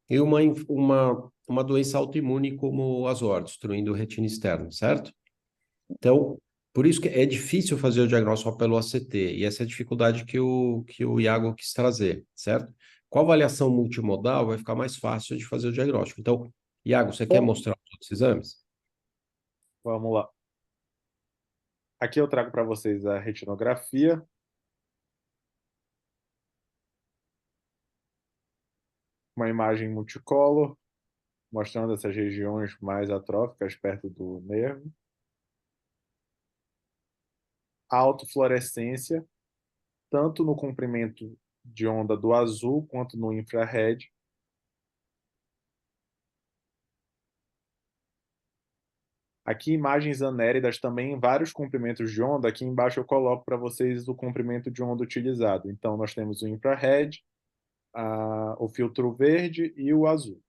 S1: e uma doença autoimune como o Azor, destruindo o retina externa, certo? Então, por isso que é difícil fazer o diagnóstico só pelo ACT, e essa é a dificuldade que o Iago quis trazer, certo? Com a avaliação multimodal, vai ficar mais fácil de fazer o diagnóstico. Então, Iago, você quer mostrar todos os exames?
S6: Vamos lá. Aqui eu trago para vocês a retinografia. Uma imagem multicolor, mostrando essas regiões mais atróficas perto do nervo. A autofluorescência, tanto no comprimento de onda do azul quanto no infrared. Aqui, imagens anéridas também em vários comprimentos de onda. Aqui embaixo eu coloco para vocês o comprimento de onda utilizado. Então, nós temos o infrared, o filtro verde e o azul.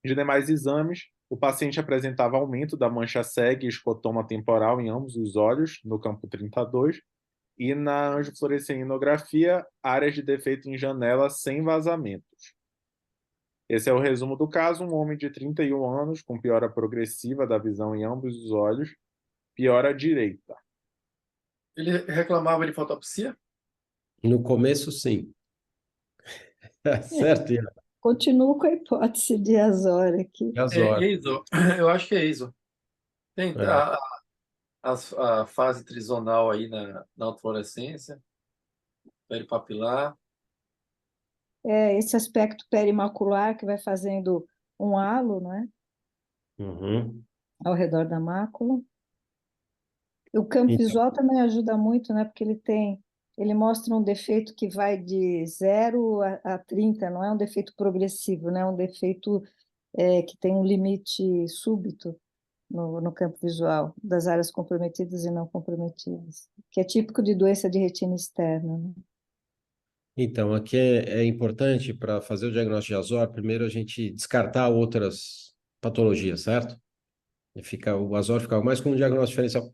S6: De demais exames, o paciente apresentava aumento da mancha cega e escotoma temporal em ambos os olhos, no campo 32, e na angiofluorescenografia, áreas de defeito em janela sem vazamentos. Esse é o resumo do caso: um homem de 31 anos com piora progressiva da visão em ambos os olhos, piora direita.
S3: Ele reclamava de fotopsia?
S1: No começo, sim. Certo, Iago?
S5: Continuo com a hipótese de Azor aqui.
S1: E Azor.
S3: EISO. Eu acho que é EISO. Tem
S1: É.
S3: a fase trisonal aí na autofluorescência, peripapilar.
S5: Esse aspecto perimacular que vai fazendo um halo, não é?
S1: Uhum.
S5: Ao redor da mácula. O campo
S1: Então,
S5: visual também ajuda muito, né? Porque ele mostra um defeito que vai de 0 a 30, não é um defeito progressivo, né? É um defeito que tem um limite súbito no campo visual, das áreas comprometidas e não comprometidas, que é típico de doença de retina externa, né?
S1: Então, aqui é importante para fazer o diagnóstico de Azor, primeiro a gente descartar outras patologias, certo? O Azor fica mais como um diagnóstico diferencial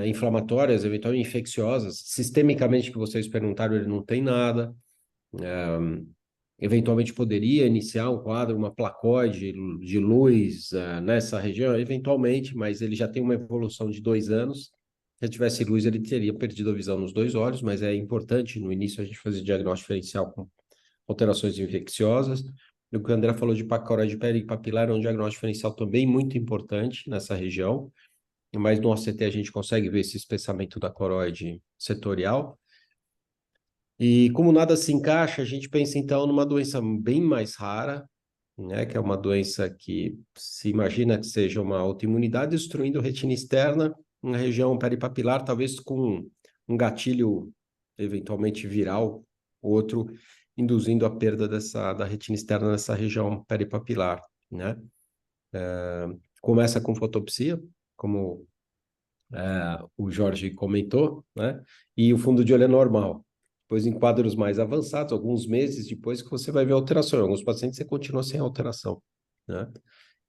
S1: inflamatórias, eventualmente infecciosas. Sistemicamente, que vocês perguntaram, ele não tem nada. Eventualmente poderia iniciar um quadro, uma placoide de luz nessa região, eventualmente, mas ele já tem uma evolução de 2 anos. Se ele tivesse luz, ele teria perdido a visão nos 2 olhos, mas é importante no início a gente fazer diagnóstico diferencial com alterações infecciosas. E o que o André falou de paquicoroide peripapilar é um diagnóstico diferencial também muito importante nessa região, mas no OCT a gente consegue ver esse espessamento da coroide setorial. E como nada se encaixa, a gente pensa então numa doença bem mais rara, né, que é uma doença que se imagina que seja uma autoimunidade destruindo a retina externa na região peripapilar, talvez com um gatilho eventualmente viral, outro induzindo a perda da retina externa nessa região peripapilar, né? Começa com fotopsia, como o Jorge comentou, né? E o fundo de olho é normal. Depois, em quadros mais avançados, alguns meses depois, que você vai ver alteração. Em alguns pacientes, você continua sem alteração, né?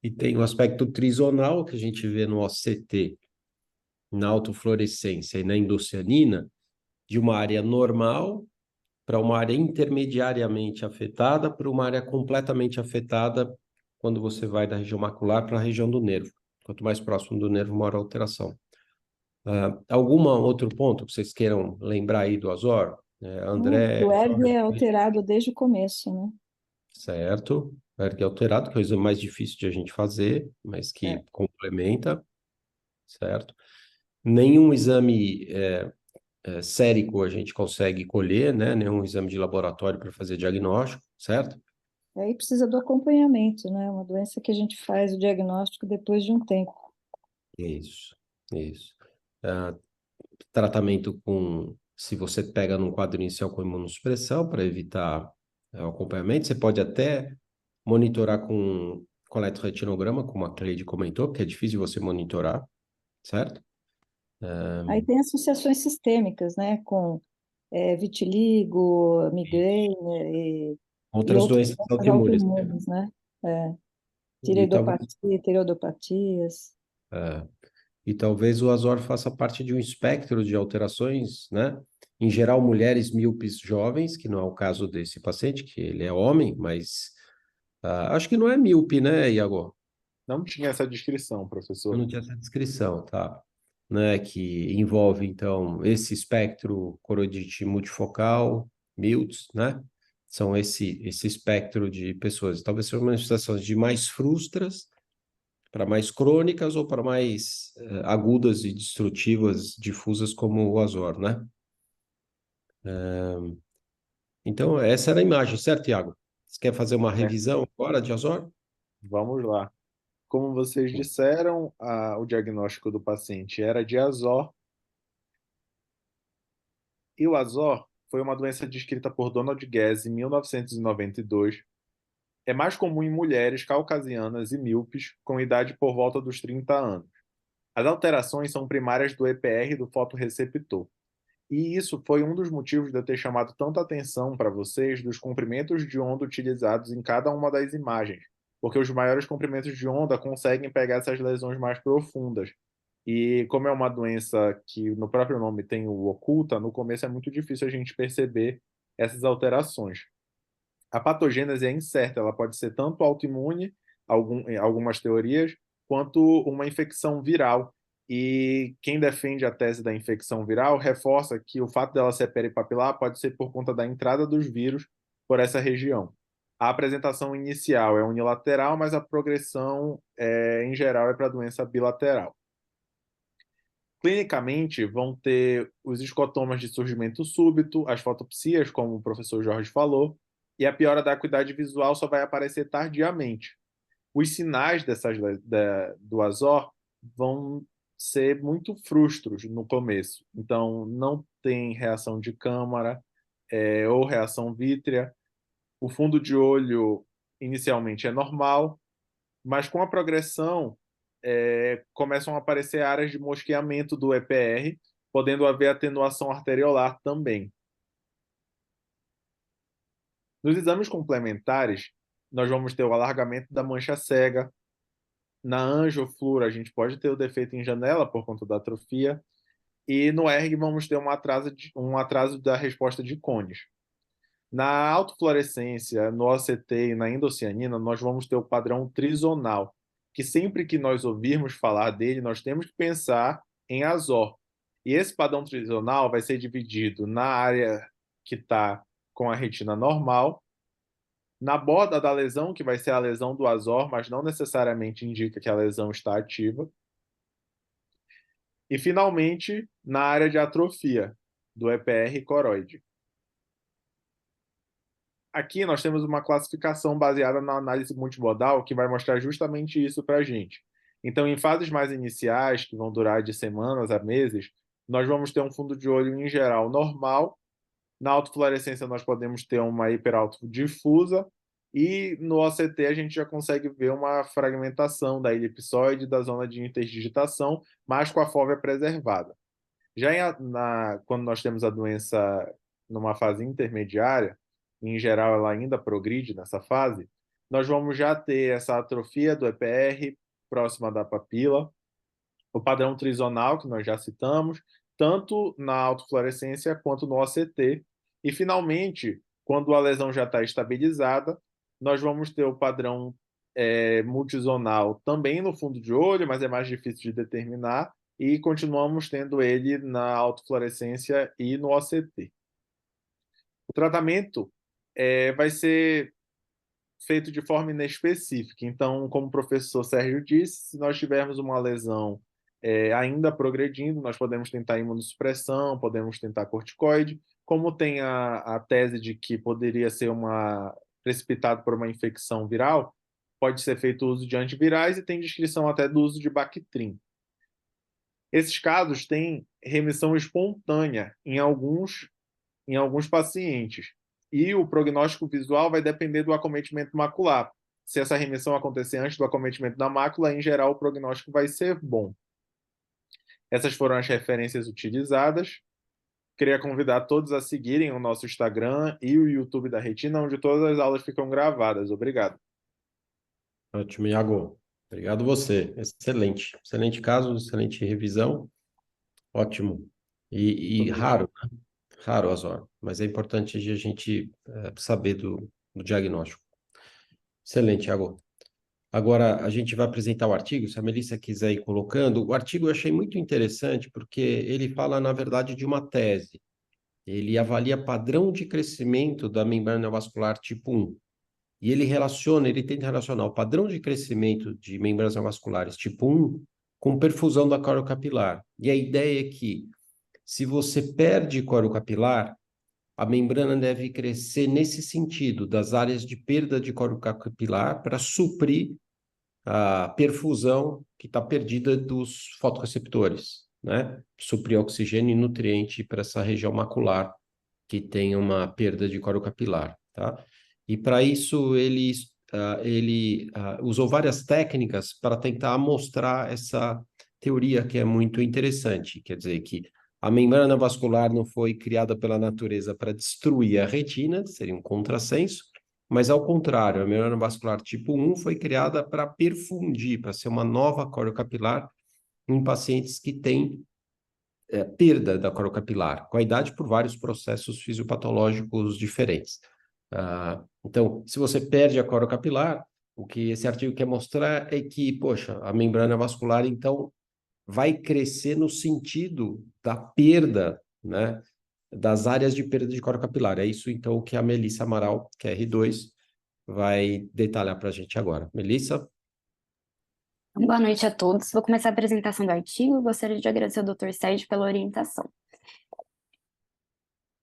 S1: E tem o aspecto trisonal, que a gente vê no OCT, na autofluorescência e na endocianina, de uma área normal para uma área intermediariamente afetada, para uma área completamente afetada quando você vai da região macular para a região do nervo. Quanto mais próximo do nervo, maior a alteração. Algum outro ponto que vocês queiram lembrar aí do Azor? André...
S5: O ERG é alterado desde o começo, né?
S1: Certo. O ERG é alterado, que é o exame mais difícil de a gente fazer, mas que complementa, certo? Nenhum exame sérico a gente consegue colher, né? Nenhum exame de laboratório para fazer diagnóstico, certo?
S5: Aí precisa do acompanhamento, né? Uma doença que a gente faz o diagnóstico depois de um tempo.
S1: Isso, isso. Ah, tratamento se você pega num quadro inicial com imunossupressão para evitar o acompanhamento, você pode até monitorar com coletoretinograma, como a Cleide comentou, porque é difícil você monitorar, certo?
S5: Aí tem associações sistêmicas, né? Com vitiligo, migrânia e
S1: Outras
S5: outras
S1: doenças
S5: doenças
S1: autoimunes, né?
S5: autoimunes, né? É,
S1: E talvez,
S5: tireoidopatia, pteridopatias.
S1: é, e talvez o Azor faça parte de um espectro de alterações, né? Em geral, mulheres míopes jovens, que não é o caso desse paciente, que ele é homem, mas acho que não é míope, né, Iago?
S6: Não tinha essa descrição,
S1: Eu
S6: professor.
S1: não tinha essa descrição, tá? Né, que envolve, então, esse espectro coroidite multifocal, MILTS, né? São esse espectro de pessoas. Talvez sejam manifestações de mais frustras para mais crônicas ou para mais agudas e destrutivas, difusas, como o Azor, né? Então, essa era a imagem, certo, Iago? Você quer fazer uma
S6: É,
S1: revisão agora de Azor?
S6: vamos lá. Como vocês disseram, o diagnóstico do paciente era de Azor, e o Azor foi uma doença descrita por Donald Guess em 1992. É mais comum em mulheres caucasianas e míopes com idade por volta dos 30 anos. As alterações são primárias do EPR do fotorreceptor. E isso foi um dos motivos de eu ter chamado tanta atenção para vocês dos comprimentos de onda utilizados em cada uma das imagens, porque os maiores comprimentos de onda conseguem pegar essas lesões mais profundas. E como é uma doença que no próprio nome tem o oculta, no começo é muito difícil a gente perceber essas alterações. A patogênese é incerta, ela pode ser tanto autoimune, em algumas teorias, quanto uma infecção viral. E quem defende a tese da infecção viral reforça que o fato dela ser peripapilar pode ser por conta da entrada dos vírus por essa região. A apresentação inicial é unilateral, mas a progressão, em geral, é para doença bilateral. Clinicamente, vão ter os escotomas de surgimento súbito, as fotopsias, como o professor Jorge falou, e a piora da acuidade visual só vai aparecer tardiamente. Os sinais do Azor vão ser muito frustros no começo. Então, não tem reação de câmara ou reação vítrea. O fundo de olho, inicialmente, é normal, mas com a progressão começam a aparecer áreas de mosqueamento do EPR, podendo haver atenuação arteriolar também. Nos exames complementares, nós vamos ter o alargamento da mancha cega. Na angioflúor, a gente pode ter o defeito em janela por conta da atrofia. E no ERG, vamos ter um atraso da resposta de cones. Na autofluorescência, no OCT e na endocianina, nós vamos ter o padrão trizonal, que sempre que nós ouvirmos falar dele, nós temos que pensar em Azor. E esse padrão trizonal vai ser dividido na área que está com a retina normal, na borda da lesão, que vai ser a lesão do Azor, mas não necessariamente indica que a lesão está ativa, e finalmente na área de atrofia, do EPR coroide. Aqui nós temos uma classificação baseada na análise multimodal que vai mostrar justamente isso para a gente. Então, em fases mais iniciais, que vão durar de semanas a meses, nós vamos ter um fundo de olho em geral normal. Na autofluorescência, nós podemos ter uma hiperaltodifusa. E no OCT, a gente já consegue ver uma fragmentação da elipsoide da zona de interdigitação, mas com a fóvea preservada. Quando nós temos a doença numa fase intermediária, em geral ela ainda progride nessa fase, nós vamos já ter essa atrofia do EPR próxima da papila, o padrão trizonal, que nós já citamos, tanto na autofluorescência quanto no OCT. E, finalmente, quando a lesão já está estabilizada, nós vamos ter o padrão multizonal também no fundo de olho, mas é mais difícil de determinar, e continuamos tendo ele na autofluorescência e no OCT. O tratamento vai ser feito de forma inespecífica. Então, como o professor Sérgio disse, se nós tivermos uma lesão ainda progredindo, nós podemos tentar imunossupressão, podemos tentar corticoide, como tem a tese de que poderia ser precipitado por uma infecção viral, pode ser feito uso de antivirais e tem descrição até do uso de Bactrim. Esses casos têm remissão espontânea em alguns pacientes, e o prognóstico visual vai depender do acometimento macular. Se essa remissão acontecer antes do acometimento da mácula, em geral, o prognóstico vai ser bom. Essas foram as referências utilizadas. Queria convidar todos a seguirem o nosso Instagram e o YouTube da Retina, onde todas as aulas ficam gravadas. Obrigado.
S1: Ótimo, Iago. Obrigado você. Excelente. Excelente caso, excelente revisão. Ótimo. E raro, né? Raro, Azor. Mas é importante a gente saber do diagnóstico. Excelente, Iago. Agora, a gente vai apresentar o artigo, se a Melissa quiser ir colocando. O artigo eu achei muito interessante, porque ele fala, na verdade, de uma tese. Ele avalia padrão de crescimento da membrana neovascular tipo 1. E ele tenta relacionar o padrão de crescimento de membranas neovasculares tipo 1 com perfusão da córeo capilar. E a ideia é que, se você perde córeo capilar, a membrana deve crescer nesse sentido, das áreas de perda de córeo capilar, para suprir a perfusão que está perdida dos fotorreceptores, né? Suprir oxigênio e nutriente para essa região macular que tem uma perda de córeo capilar, tá? E para isso ele usou várias técnicas para tentar mostrar essa teoria que é muito interessante, quer dizer que a membrana vascular não foi criada pela natureza para destruir a retina, seria um contrassenso, mas ao contrário, a membrana vascular tipo 1 foi criada para perfundir, para ser uma nova córeo capilar em pacientes que têm perda da córeo capilar, com a idade por vários processos fisiopatológicos diferentes. Então, se você perde a córeo capilar, o que esse artigo quer mostrar é que, poxa, a membrana vascular, então, vai crescer no sentido da perda, né, das áreas de perda de córeo capilar. É isso, então, que a Melissa Amaral, que é R2, vai detalhar para a gente agora. Melissa?
S7: Boa noite a todos. Vou começar a apresentação do artigo. Gostaria de agradecer ao Dr. Sérgio pela orientação.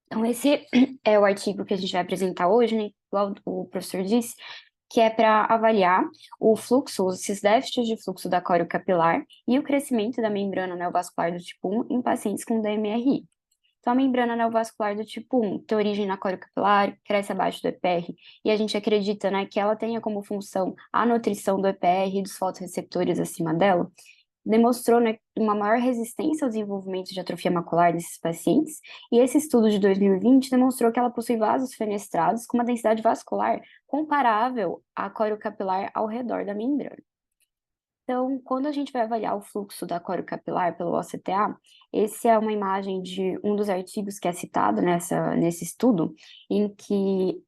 S7: Então, esse é o artigo que a gente vai apresentar hoje, né? Igual o professor disse, que é para avaliar o fluxo, esses déficits de fluxo da córeo capilar e o crescimento da membrana neovascular do tipo 1 em pacientes com DMRI. Então, a membrana neovascular do tipo 1 tem origem na córeo capilar, cresce abaixo do EPR, e a gente acredita, né, que ela tenha como função a nutrição do EPR e dos fotorreceptores acima dela. Demonstrou, né, uma maior resistência ao desenvolvimento de atrofia macular nesses pacientes, e esse estudo de 2020 demonstrou que ela possui vasos fenestrados com uma densidade vascular comparável à córeo capilar ao redor da membrana. Então, quando a gente vai avaliar o fluxo da córeo capilar pelo OCTA, essa é uma imagem de um dos artigos que é citado nesse estudo, em que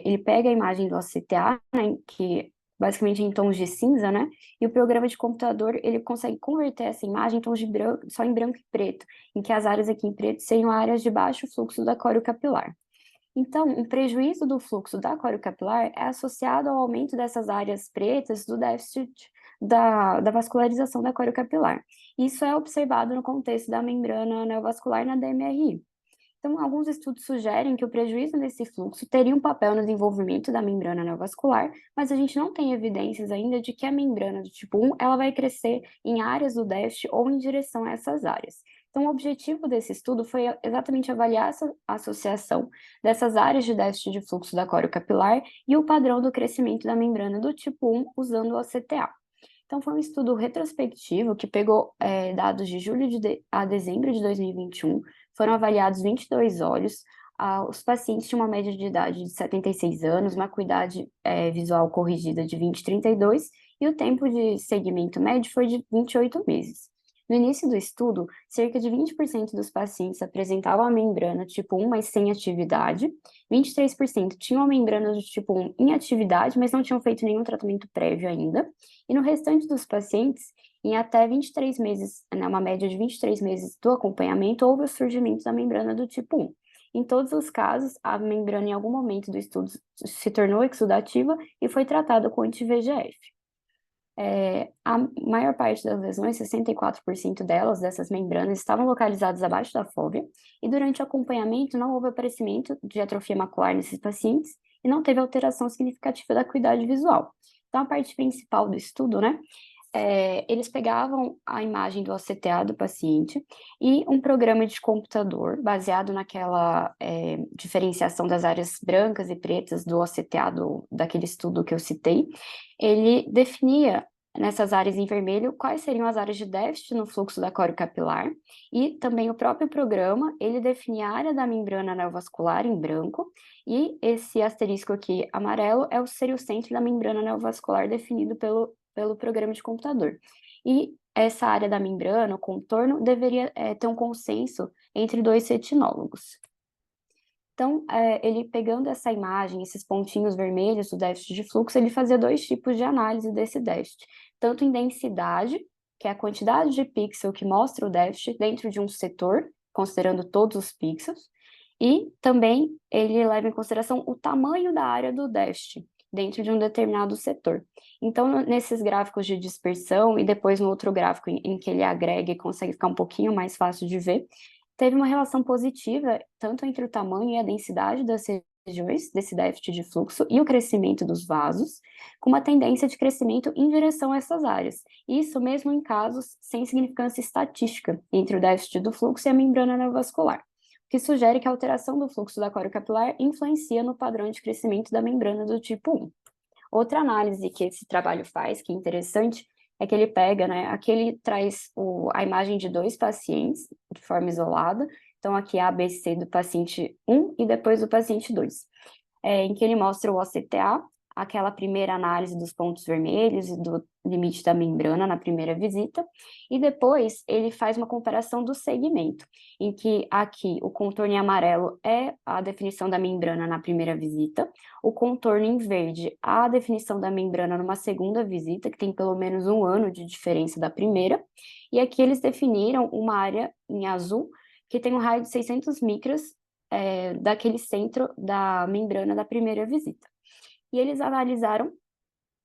S7: ele pega a imagem do OCTA, né, que basicamente em tons de cinza, né, e o programa de computador ele consegue converter essa imagem em tons de branco, só em branco e preto, em que as áreas aqui em preto seriam áreas de baixo fluxo da córeo capilar. Então, um prejuízo do fluxo da córeo capilar é associado ao aumento dessas áreas pretas do déficit da vascularização da córeo capilar. Isso é observado no contexto da membrana neovascular na DMRI. Então, alguns estudos sugerem que o prejuízo desse fluxo teria um papel no desenvolvimento da membrana neovascular, mas a gente não tem evidências ainda de que a membrana do tipo 1 ela vai crescer em áreas do déficit ou em direção a essas áreas. Então, o objetivo desse estudo foi exatamente avaliar essa associação dessas áreas de déficit de fluxo da córeo capilar e o padrão do crescimento da membrana do tipo 1 usando o OCTA. Então, foi um estudo retrospectivo que pegou dados de julho a dezembro de 2021, foram avaliados 22 olhos, os pacientes tinham uma média de idade de 76 anos, uma acuidade visual corrigida de 20/32 e o tempo de segmento médio foi de 28 meses. No início do estudo, cerca de 20% dos pacientes apresentavam a membrana tipo 1, mas sem atividade, 23% tinham a membrana do tipo 1 em atividade, mas não tinham feito nenhum tratamento prévio ainda, e no restante dos pacientes, em até 23 meses, né, uma média de 23 meses do acompanhamento, houve o surgimento da membrana do tipo 1. Em todos os casos, a membrana em algum momento do estudo se tornou exudativa e foi tratada com anti-VEGF. A maior parte das lesões, 64% delas, dessas membranas, estavam localizadas abaixo da fóvea, e durante o acompanhamento não houve aparecimento de atrofia macular nesses pacientes e não teve alteração significativa da acuidade visual. Então, a parte principal do estudo, né, eles pegavam a imagem do OCTA do paciente e um programa de computador baseado naquela diferenciação das áreas brancas e pretas do OCTA daquele estudo que eu citei. Ele definia nessas áreas em vermelho quais seriam as áreas de déficit no fluxo da coriocapilar, e também o próprio programa, ele definia a área da membrana neovascular em branco, e esse asterisco aqui amarelo seria o centro da membrana neovascular definido pelo programa de computador. E essa área da membrana, o contorno, deveria ter um consenso entre 2 retinólogos. Então, ele pegando essa imagem, esses pontinhos vermelhos do déficit de fluxo, ele fazia 2 tipos de análise desse déficit. Tanto em densidade, que é a quantidade de pixel que mostra o déficit dentro de um setor, considerando todos os pixels, e também ele leva em consideração o tamanho da área do déficit dentro de um determinado setor. Então, nesses gráficos de dispersão, e depois no outro gráfico em que ele agrega e consegue ficar um pouquinho mais fácil de ver, teve uma relação positiva tanto entre o tamanho e a densidade das regiões desse déficit de fluxo e o crescimento dos vasos, com uma tendência de crescimento em direção a essas áreas. Isso mesmo em casos sem significância estatística entre o déficit do fluxo e a membrana neovascular, o que sugere que a alteração do fluxo da coriocapilar influencia no padrão de crescimento da membrana do tipo 1. Outra análise que esse trabalho faz, que é interessante, é que ele pega, né, aqui ele traz a imagem de 2 pacientes de forma isolada, então aqui é a ABC do paciente 1 e depois do paciente 2, em que ele mostra o OCTA, aquela primeira análise dos pontos vermelhos e do limite da membrana na primeira visita, e depois ele faz uma comparação do segmento, em que aqui o contorno em amarelo é a definição da membrana na primeira visita, o contorno em verde a definição da membrana numa segunda visita, que tem pelo menos 1 ano de diferença da primeira, e aqui eles definiram uma área em azul que tem um raio de 600 micras daquele centro da membrana da primeira visita. E eles analisaram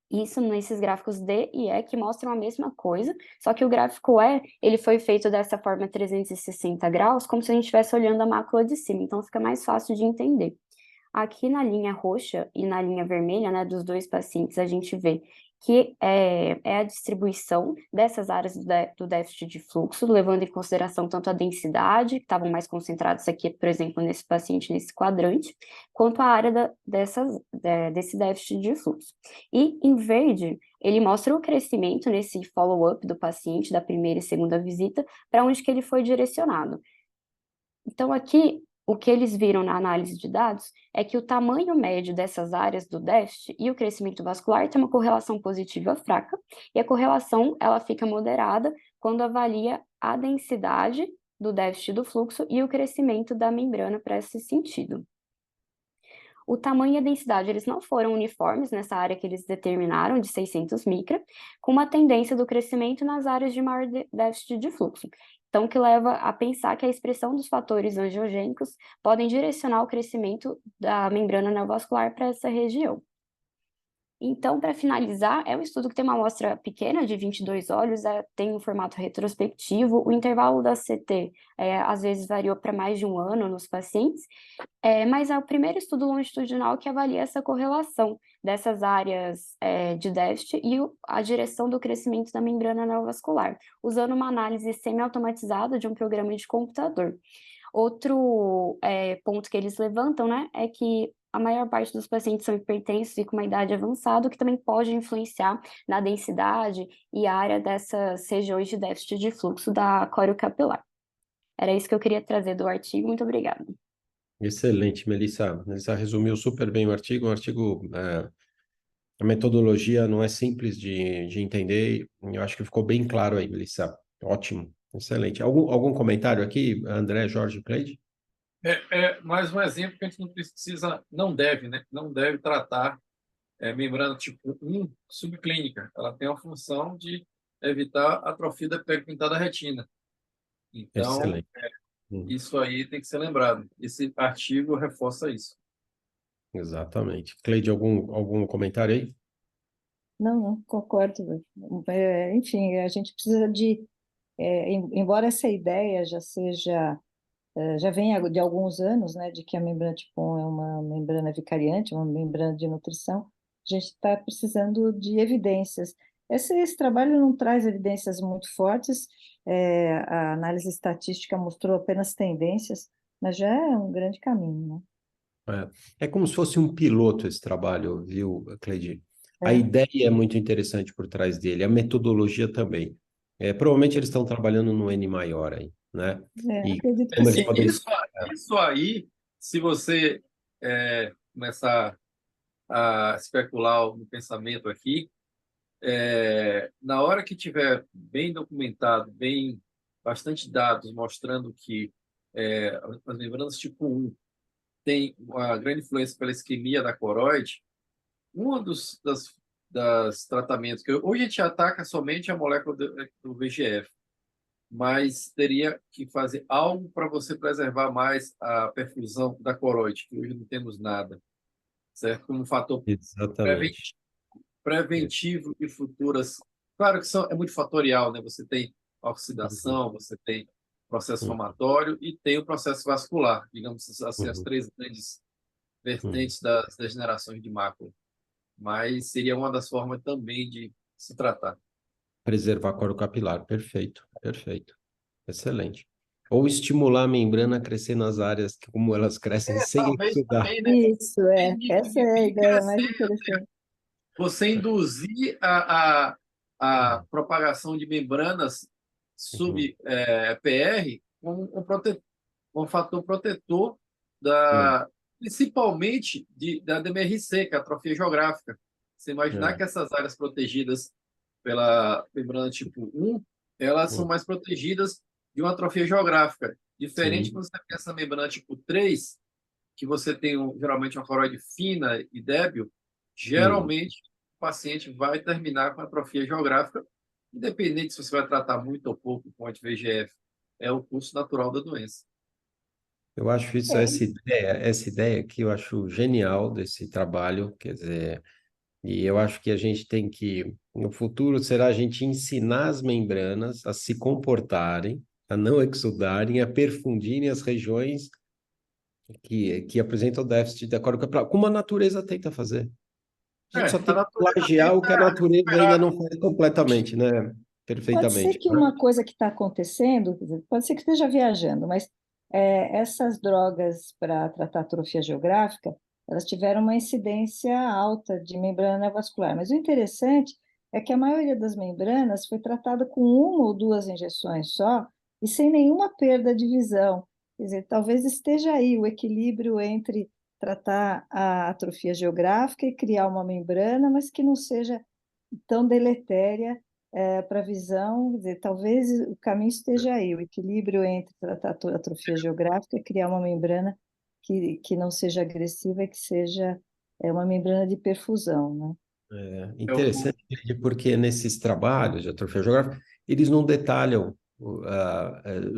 S7: isso nesses gráficos D e E, que mostram a mesma coisa, só que o gráfico E, ele foi feito dessa forma 360 graus, como se a gente estivesse olhando a mácula de cima, então fica mais fácil de entender. Aqui na linha roxa e na linha vermelha, né, dos 2 pacientes, a gente vê que é a distribuição dessas áreas do déficit de fluxo, levando em consideração tanto a densidade, que estavam mais concentrados aqui, por exemplo, nesse paciente, nesse quadrante, quanto a área desse déficit de fluxo. E em verde, ele mostra o crescimento nesse follow-up do paciente, da primeira e segunda visita, para onde que ele foi direcionado. Então, aqui, o que eles viram na análise de dados é que o tamanho médio dessas áreas do déficit e o crescimento vascular tem uma correlação positiva fraca, e a correlação ela fica moderada quando avalia a densidade do déficit do fluxo e o crescimento da membrana para esse sentido. O tamanho e a densidade, eles não foram uniformes nessa área que eles determinaram, de 600 micra, com uma tendência do crescimento nas áreas de maior déficit de fluxo. Então, que leva a pensar que a expressão dos fatores angiogênicos podem direcionar o crescimento da membrana neovascular para essa região. Então, para finalizar, é um estudo que tem uma amostra pequena, de 22 olhos, tem um formato retrospectivo, o intervalo da CT às vezes variou para mais de 1 ano nos pacientes, mas é o primeiro estudo longitudinal que avalia essa correlação dessas áreas de déficit e a direção do crescimento da membrana neovascular, usando uma análise semi-automatizada de um programa de computador. Outro ponto que eles levantam, né, é que a maior parte dos pacientes são hipertensos e com uma idade avançada, o que também pode influenciar na densidade e área dessas regiões de déficit de fluxo da coriocapilar. Era isso que eu queria trazer do artigo. Muito obrigada.
S1: Excelente, Melissa. Melissa resumiu super bem o artigo. A metodologia não é simples de entender. Eu acho que ficou bem claro aí, Melissa. Ótimo, excelente. Algum comentário aqui, André, Jorge, Cleide?
S3: Mais um exemplo que a gente não deve, né? Não deve tratar membrana tipo 1 subclínica. Ela tem a função de evitar a atrofia da pigmentada retina. Então,
S1: Excelente.
S3: Isso aí tem que ser lembrado. Esse artigo reforça isso.
S1: Exatamente. Cleide, algum comentário aí?
S5: Não, concordo. Enfim, a gente precisa de, embora essa ideia já venha de alguns anos, né, de que a membrana tipo 1 é uma membrana vicariante, uma membrana de nutrição, a gente está precisando de evidências. Esse trabalho não traz evidências muito fortes, a análise estatística mostrou apenas tendências, mas já é um grande caminho,
S1: É como se fosse um piloto esse trabalho, viu, Cleide? A
S5: né?
S1: ideia é muito interessante por trás dele, a metodologia também. Provavelmente eles estão trabalhando no N maior aí, né? E
S5: Acredito que
S1: como eles
S5: sim.
S1: podem...
S3: Isso aí, se você começar a especular no pensamento aqui, na hora que tiver bem documentado, bastante dados mostrando que as membranas tipo 1 tem uma grande influência pela isquemia da coroide, um das tratamentos que hoje a gente ataca somente a molécula do VEGF, mas teria que fazer algo para você preservar mais a perfusão da coroide, que hoje não temos nada, certo? Como um fator
S1: Exatamente.
S3: preventivo de futuras. Claro que é muito fatorial, né? Você tem oxidação, você tem processo
S1: Uhum,
S3: inflamatório e tem o processo vascular, digamos assim, as
S1: uhum,
S3: três grandes
S1: uhum.
S3: vertentes das degenerações de mácula. Mas seria uma das formas também de se tratar.
S1: Preservar coro capilar, perfeito, perfeito. Excelente. Ou estimular a membrana a crescer nas áreas como elas crescem sem
S3: Talvez
S1: estudar.
S3: também, né?
S5: Isso,
S3: Tem
S5: essa é a
S3: de
S5: ideia mais
S3: crescer,
S5: interessante.
S3: você induzir a propagação de membranas
S1: Uhum,
S3: sub-PR com um fator protetor
S1: é,
S3: principalmente da DMRC, que é a atrofia geográfica. Você imaginar
S1: é,
S3: que essas áreas protegidas pela membrana tipo 1, elas são
S1: uhum,
S3: mais protegidas de uma atrofia geográfica. Diferente
S1: sim.
S3: quando você pensa na membrana tipo 3, que você tem geralmente uma coroide fina e débil,
S1: Uhum.
S3: geralmente o paciente vai terminar com atrofia geográfica, independente se você vai tratar muito ou pouco com anti-VEGF. É o curso natural da doença.
S1: Eu acho isso,
S5: É,
S1: essa ideia aqui, eu acho genial desse trabalho, quer dizer, e eu acho que a gente tem que, no futuro, será a gente ensinar as membranas a se comportarem, a não exudarem, a perfundirem as regiões que apresentam déficit da córnea capilar, como a natureza tenta fazer. A gente só
S3: A
S1: tem que
S3: natureza
S1: plagiar o que a
S3: tenta
S1: natureza ainda
S3: recuperar.
S1: não faz completamente, né?
S5: pode ser
S1: Perfeitamente,
S5: que
S1: né?
S5: uma coisa que está acontecendo, quer dizer, pode ser que esteja viajando, mas essas drogas para tratar atrofia geográfica, elas tiveram uma incidência alta de membrana neovascular. Mas o interessante é que a maioria das membranas foi tratada com uma ou duas injeções só e sem nenhuma perda de visão. Quer dizer, talvez esteja aí o equilíbrio entre tratar a atrofia geográfica e criar uma membrana, mas que não seja tão deletéria para a visão, quer dizer, talvez o caminho esteja aí, o equilíbrio entre tratar a atrofia geográfica e criar uma membrana que não seja agressiva e que seja uma membrana de perfusão, né?
S3: Eu,
S1: Interessante, porque nesses trabalhos de atrofia geográfica, eles não detalham.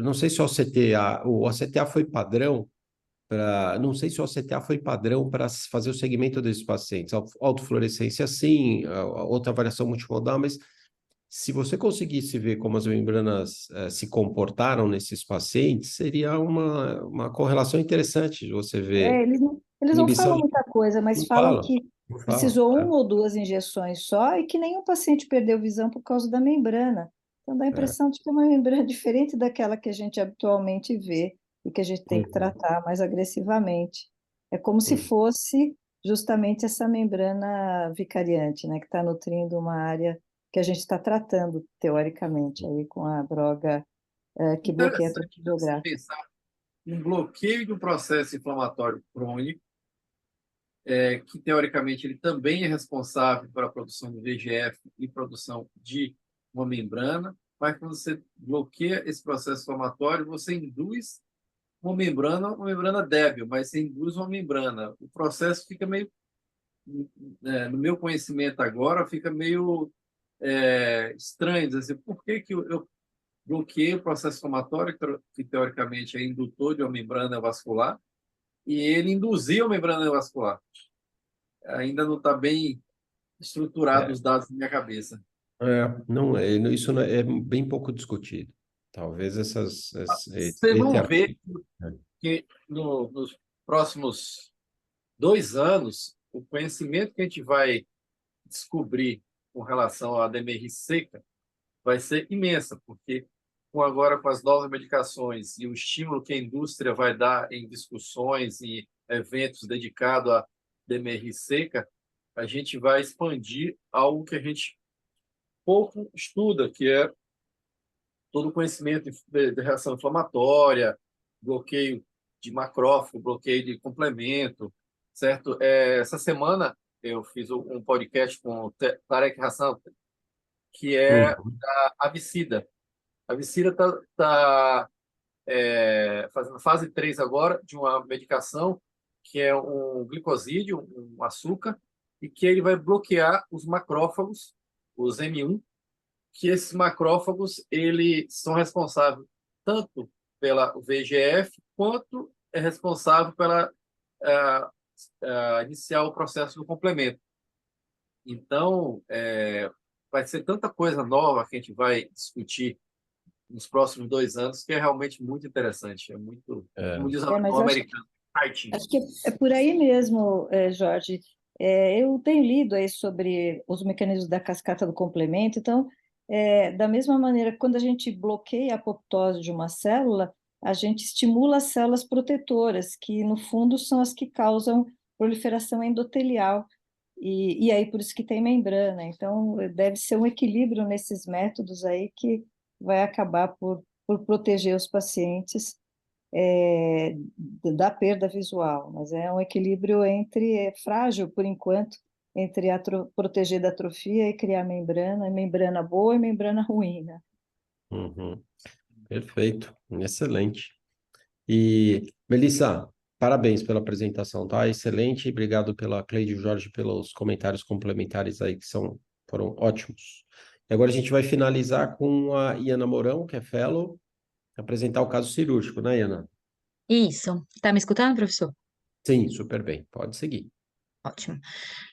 S1: Não sei se o OCTA foi padrão para. Não sei se o OCTA foi padrão para fazer o segmento desses pacientes. Autofluorescência, sim, outra variação multimodal, mas se você conseguisse ver como as membranas se comportaram nesses pacientes, seria uma correlação interessante de você ver
S5: Eles não
S1: inibição
S5: falam
S1: de.
S5: muita coisa, mas
S1: Não
S5: falam
S1: falam,
S5: que
S1: não falam.
S5: precisou uma ou duas injeções só e que nenhum paciente perdeu visão por causa da membrana. Então dá a
S1: É.
S5: impressão de que é uma membrana diferente daquela que a gente habitualmente vê e que a gente tem que
S1: Uhum,
S5: tratar mais agressivamente. É como se
S1: uhum.
S5: fosse justamente essa membrana vicariante, né, que está nutrindo uma área que a gente está tratando, teoricamente, aí com a droga que bloqueia a
S3: interessante
S5: atrofia
S3: você
S5: geográfica.
S3: pensar um bloqueio do processo inflamatório crônico, que teoricamente ele também é responsável pela produção de VEGF e produção de uma membrana, mas quando você bloqueia esse processo inflamatório, você induz uma membrana débil, mas você induz uma membrana. O processo fica meio, no meu conhecimento agora, fica meio estranho, dizer assim, por que eu bloqueei o processo inflamatório, que teoricamente é indutor de uma membrana vascular, e ele induziu a membrana vascular? Ainda não está bem estruturado
S1: É,
S3: os dados na minha cabeça.
S1: não, isso é bem pouco discutido. Talvez
S3: Vocês
S1: esse
S3: vão ver
S1: artigo. É.
S3: que nos próximos 2 anos, o conhecimento que a gente vai descobrir com relação à DMR seca vai ser imensa, porque agora com as novas medicações e o estímulo que a indústria vai dar em discussões e eventos dedicados à DMR seca, a gente vai expandir algo que a gente pouco estuda, que é todo o conhecimento de reação inflamatória, bloqueio de macrófago, bloqueio de complemento, certo? Essa semana eu fiz um podcast com o Tarek Hassan, que é
S1: Uhum,
S3: a Avicida. A Avicida está fazendo fase 3 agora de uma medicação que é um glicosídeo, um açúcar, e que ele vai bloquear os macrófagos, os M1, que esses macrófagos eles são responsáveis tanto pela VEGF quanto é responsável pela iniciar o processo do complemento. Então, vai ser tanta coisa nova que a gente vai discutir nos próximos 2 anos que é realmente muito interessante. É muito,
S1: é.
S3: como diz
S5: Mas
S3: o americano, exciting.
S5: acho que é por aí mesmo, Jorge. Eu tenho lido aí sobre os mecanismos da cascata do complemento, então, da mesma maneira, quando a gente bloqueia a apoptose de uma célula, a gente estimula as células protetoras, que no fundo são as que causam proliferação endotelial, e aí por isso que tem membrana. Então, deve ser um equilíbrio nesses métodos aí que vai acabar por proteger os pacientes da perda visual, mas é um equilíbrio frágil por enquanto, entre proteger da atrofia e criar membrana boa e membrana ruim, né?
S1: Uhum. Perfeito, excelente. E, Melissa, parabéns pela apresentação, tá? Excelente, obrigado pela Cleide e Jorge pelos comentários complementares aí foram ótimos. E agora a gente vai finalizar com a Iana Mourão, que é fellow, apresentar o caso cirúrgico, né, Iana?
S8: Isso. Tá me escutando, professor?
S1: Sim, super bem, pode seguir.
S8: Ótimo.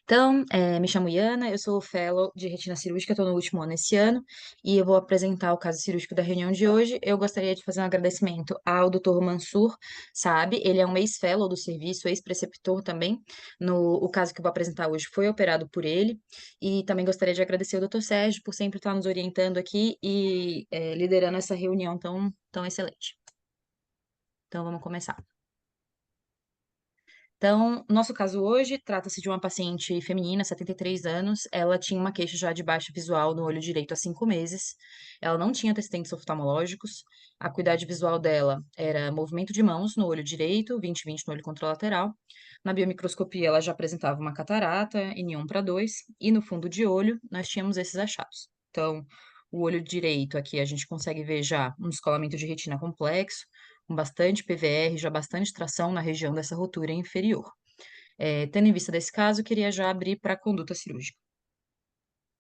S8: Então, me chamo Iana, eu sou fellow de retina cirúrgica, estou no último ano esse ano, e eu vou apresentar o caso cirúrgico da reunião de hoje. Eu gostaria de fazer um agradecimento ao Dr. Mansur, sabe? Ele é um ex-fellow do serviço, ex-preceptor também. O caso que eu vou apresentar hoje foi operado por ele, e também gostaria de agradecer ao Dr. Sérgio por sempre estar nos orientando aqui e liderando essa reunião tão excelente. Então, vamos começar. Então, nosso caso hoje trata-se de uma paciente feminina, 73 anos. Ela tinha uma queixa já de baixa visual no olho direito há 5 meses. Ela não tinha antecedentes oftalmológicos. A acuidade visual dela era movimento de mãos no olho direito, 20/20 no olho contralateral. Na biomicroscopia, ela já apresentava uma catarata, N1/2, e no fundo de olho, nós tínhamos esses achados. Então, o olho direito aqui a gente consegue ver já um descolamento de retina complexo, com bastante PVR, já bastante tração na região dessa rotura inferior. Tendo em vista desse caso, eu queria já abrir para a conduta cirúrgica.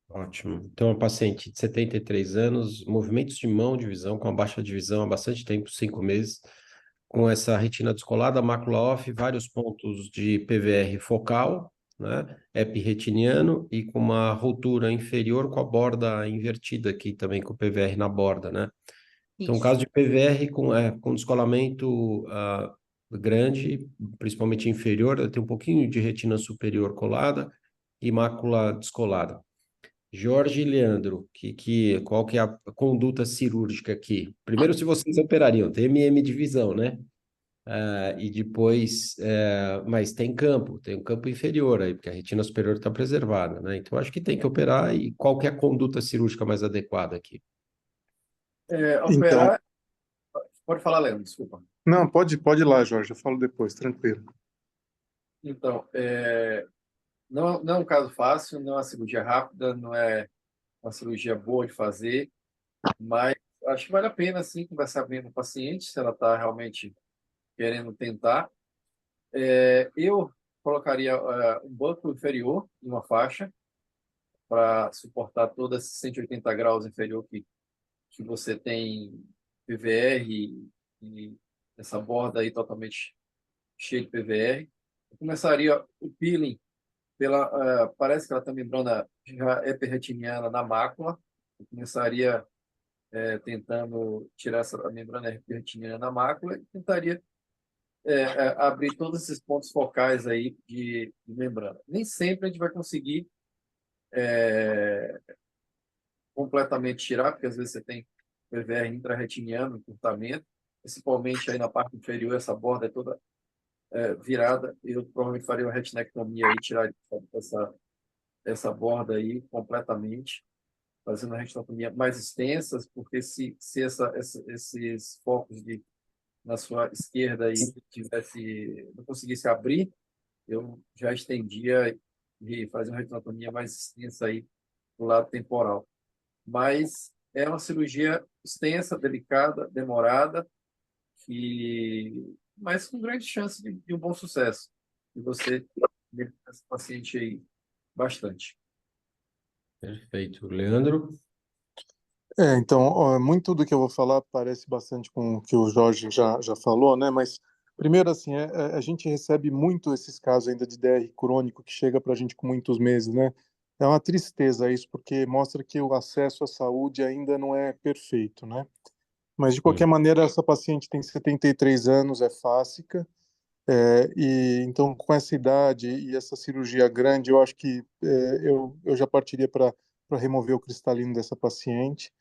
S1: Ótimo. Então, uma paciente de 73 anos, movimentos de mão de visão, com a baixa de visão há bastante tempo, 5 meses, com essa retina descolada, mácula off, vários pontos de PVR focal, né, epirretiniano e com uma rotura inferior com a borda invertida aqui também, com o PVR na borda, né? Então,
S8: Isso.
S1: caso de PVR com descolamento grande, principalmente inferior, tem um pouquinho de retina superior colada e mácula descolada. Jorge e Leandro, qual que é a conduta cirúrgica aqui? Primeiro, se vocês operariam, tem MM de visão, né? E depois, mas tem um campo inferior aí, porque a retina superior está preservada, né? Então, acho que tem que operar. E qual que é a conduta cirúrgica mais adequada aqui?
S6: Então,
S3: Operar. Pode falar, Leandro, desculpa.
S6: não, pode ir lá, Jorge, eu falo depois, tranquilo.
S3: Então, não é um caso fácil, não é uma cirurgia rápida, não é uma cirurgia boa de fazer, mas acho que vale a pena, sim, conversar bem com o paciente, se ela está realmente querendo tentar. Eu colocaria um banco inferior em uma faixa para suportar todos esses 180 graus inferior que você tem PVR e essa borda aí totalmente cheia de PVR. Eu começaria o peeling parece que ela tem membrana já epiretiniana na mácula. Eu começaria tentando tirar a membrana epiretiniana na mácula e tentaria abrir todos esses pontos focais aí de membrana. Nem sempre a gente vai conseguir completamente tirar, porque às vezes você tem PVR intrarretiniano, encurtamento, principalmente aí na parte inferior, essa borda é toda virada. Eu provavelmente faria uma retinectomia aí, tirar essa borda aí completamente, fazendo uma retinectomia mais extensas, porque se esses focos na sua esquerda aí não conseguisse abrir, eu já estendia e fazia uma retinectomia mais extensa aí do lado temporal. Mas é uma cirurgia extensa, delicada, demorada, mas com grande chance de um bom sucesso. E você beneficiar esse paciente aí bastante.
S1: Perfeito. Leandro?
S9: Então, ó, muito do que eu vou falar parece bastante com o que o Jorge já falou, né? Mas, primeiro, assim, a gente recebe muito esses casos ainda de DR crônico que chega para a gente com muitos meses, né? É uma tristeza isso, porque mostra que o acesso à saúde ainda não é perfeito, né? Mas, de qualquer maneira, essa paciente tem 73 anos, é fásica, e então, com essa idade e essa cirurgia grande, eu acho que eu já partiria para remover o cristalino dessa paciente.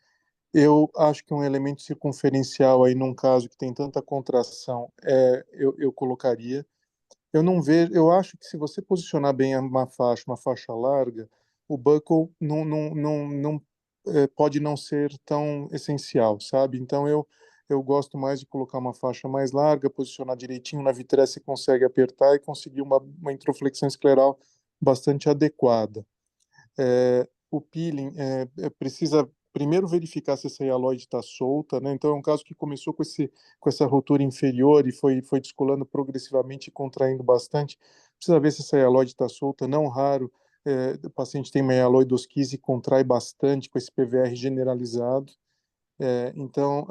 S9: Eu acho que um elemento circunferencial aí num caso que tem tanta contração, eu colocaria. Eu não vejo, eu acho que se você posicionar bem uma faixa larga, o buckle não pode não ser tão essencial, sabe? Então eu gosto mais de colocar uma faixa mais larga, posicionar direitinho na vitré, você consegue apertar e conseguir uma introflexão escleral bastante adequada. O peeling precisa primeiro verificar se essa hialoide está solta, né? Então é um caso que começou com essa rotura inferior e foi descolando progressivamente e contraindo bastante. Precisa ver se essa hialoide está solta. Não raro, o paciente tem uma hialoidosquise e contrai bastante com esse PVR generalizado. Então,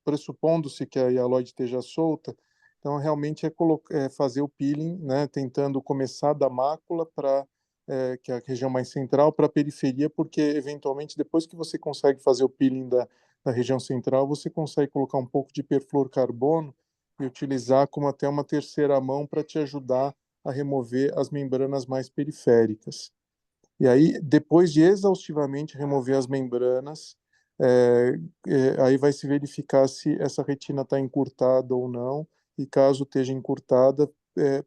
S9: pressupondo-se que a hialoide esteja solta, então realmente é fazer o peeling, né, tentando começar da mácula para que é a região mais central, para a periferia, porque eventualmente depois que você consegue fazer o peeling da região central, você consegue colocar um pouco de perfluorocarbono e utilizar como até uma terceira mão para te ajudar a remover as membranas mais periféricas. E aí, depois de exaustivamente remover as membranas, aí vai se verificar se essa retina está encurtada ou não, e caso esteja encurtada,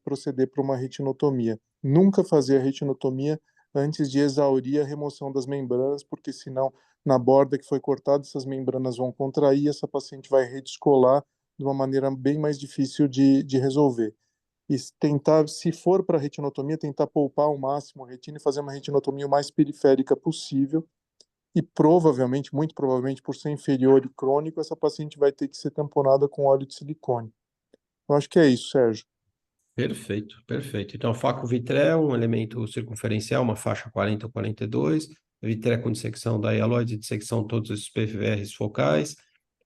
S9: proceder para uma retinotomia. Nunca fazer a retinotomia antes de exaurir a remoção das membranas, porque senão, na borda que foi cortada, essas membranas vão contrair e essa paciente vai redescolar de uma maneira bem mais difícil de resolver. E tentar, se for para retinotomia, tentar poupar ao máximo a retina e fazer uma retinotomia o mais periférica possível. E provavelmente, muito provavelmente, por ser inferior e crônico, essa paciente vai ter que ser tamponada com óleo de silicone. Eu acho que é isso, Sérgio.
S1: Perfeito, perfeito. Então, faco vitré, um elemento circunferencial, uma faixa 40 ou 42, vitré com dissecção da hialoide, dissecção de todos os PVRs focais,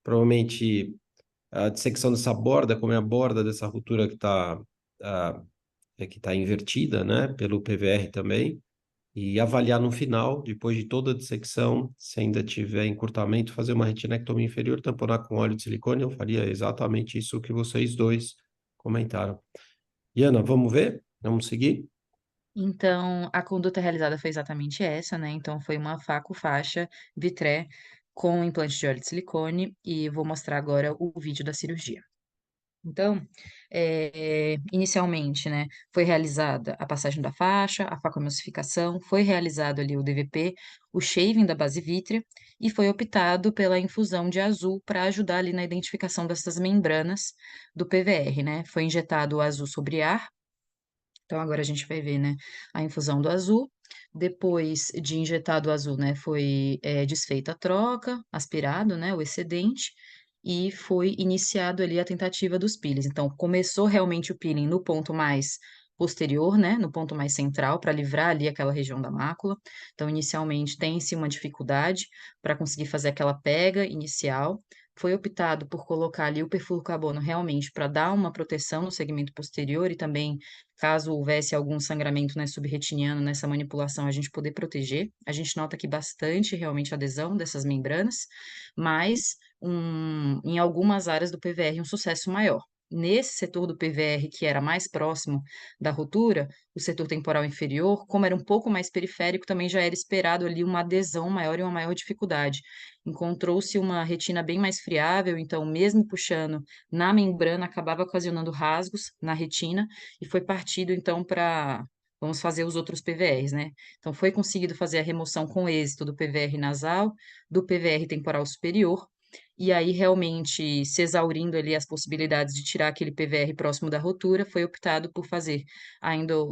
S1: provavelmente a dissecção dessa borda, como é a borda dessa ruptura que tá invertida, né, pelo PVR também, e avaliar no final, depois de toda a dissecção, se ainda tiver encurtamento, fazer uma retinectomia inferior, tamponar com óleo de silicone. Eu faria exatamente isso que vocês dois comentaram. Iana, vamos ver? Vamos seguir?
S8: Então, a conduta realizada foi exatamente essa, né? Então, foi uma faco-faixa vitré com implante de óleo de silicone e vou mostrar agora o vídeo da cirurgia. Então, inicialmente, né, foi realizada a passagem da faixa, a facoemulsificação, foi realizado ali o DVP, o shaving da base vítrea e foi optado pela infusão de azul para ajudar ali na identificação dessas membranas do PVR, né? Foi injetado o azul sobre ar. Então, agora a gente vai ver, né, a infusão do azul. Depois de injetado o azul, né, foi desfeita a troca, aspirado, né, o excedente, e foi iniciado ali a tentativa dos peelings. Então, começou realmente o peeling no ponto mais posterior, né, no ponto mais central, para livrar ali aquela região da mácula. Então, inicialmente, tem-se uma dificuldade para conseguir fazer aquela pega inicial, foi optado por colocar ali o perfluorocarbono realmente para dar uma proteção no segmento posterior e também, caso houvesse algum sangramento, né, subretiniano nessa manipulação, a gente poder proteger. A gente nota aqui bastante realmente adesão dessas membranas, mas em algumas áreas do PVR um sucesso maior. Nesse setor do PVR, que era mais próximo da rotura, o setor temporal inferior, como era um pouco mais periférico, também já era esperado ali uma adesão maior e uma maior dificuldade. Encontrou-se uma retina bem mais friável, então, mesmo puxando na membrana, acabava ocasionando rasgos na retina, e foi partido, então, para vamos fazer os outros PVRs, né? Então, foi conseguido fazer a remoção com êxito do PVR nasal, do PVR temporal superior, e aí realmente se exaurindo ali as possibilidades de tirar aquele PVR próximo da rotura, foi optado por fazer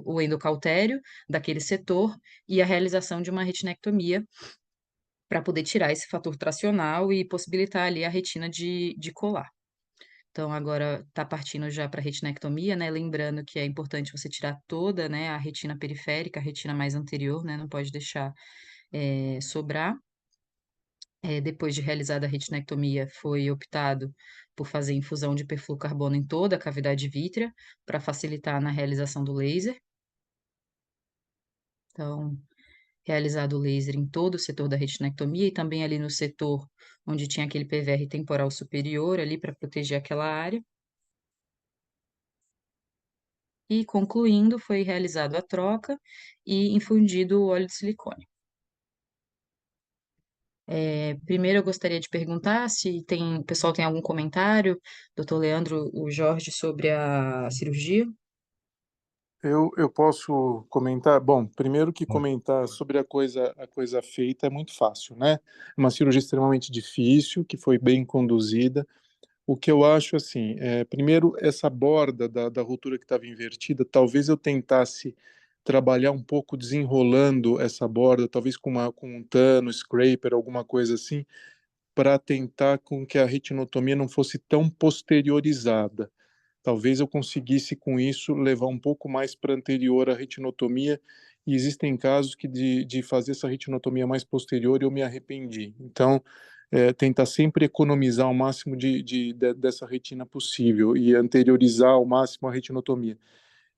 S8: o endocautério daquele setor e a realização de uma retinectomia para poder tirar esse fator tracional e possibilitar ali a retina de colar. Então, agora está partindo já para a retinectomia, né? Lembrando que é importante você tirar toda, né, a retina periférica, a retina mais anterior, né? Não pode deixar sobrar. Depois de realizada a retinectomia, foi optado por fazer infusão de perfluorocarbono em toda a cavidade vítrea para facilitar na realização do laser. Então, realizado o laser em todo o setor da retinectomia e também ali no setor onde tinha aquele PVR temporal superior ali para proteger aquela área. E concluindo, foi realizado a troca e infundido o óleo de silicone. Primeiro eu gostaria de perguntar se o pessoal tem algum comentário, doutor Leandro, o Jorge, sobre a cirurgia.
S9: Eu posso comentar? Bom, primeiro que comentar sobre a coisa feita é muito fácil, né? É uma cirurgia extremamente difícil, que foi bem conduzida. O que eu acho, assim, primeiro, essa borda da rotura que estava invertida, talvez eu tentasse trabalhar um pouco desenrolando essa borda, talvez com um tano, scraper, alguma coisa assim, para tentar com que a retinotomia não fosse tão posteriorizada. Talvez eu conseguisse com isso levar um pouco mais para anterior à retinotomia, e existem casos que de fazer essa retinotomia mais posterior eu me arrependi. Então, tentar sempre economizar o máximo dessa retina possível e anteriorizar ao máximo a retinotomia.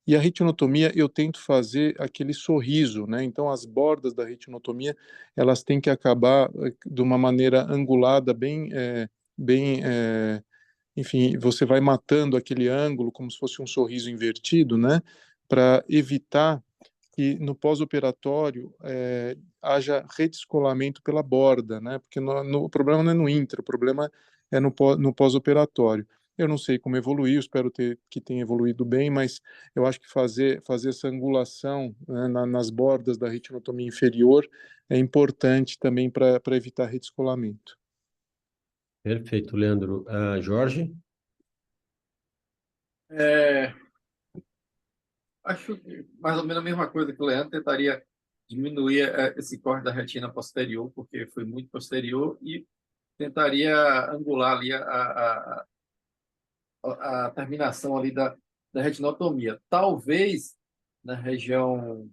S9: E a retinotomia eu tento fazer aquele sorriso, né? Então as bordas da retinotomia elas têm que acabar de uma maneira angulada, enfim, você vai matando aquele ângulo como se fosse um sorriso invertido, né? Para evitar que no pós-operatório haja redescolamento pela borda, né? Porque o problema não é no intra, o problema é no pós-operatório. Eu não sei como evoluiu, espero que tenha evoluído bem, mas eu acho que fazer essa angulação, né, nas bordas da retinotomia inferior é importante também para evitar redescolamento.
S1: Perfeito, Leandro. Jorge?
S3: Acho que mais ou menos a mesma coisa que o Leandro, tentaria diminuir esse corte da retina posterior, porque foi muito posterior, e tentaria angular ali a terminação ali da retinotomia. Talvez na região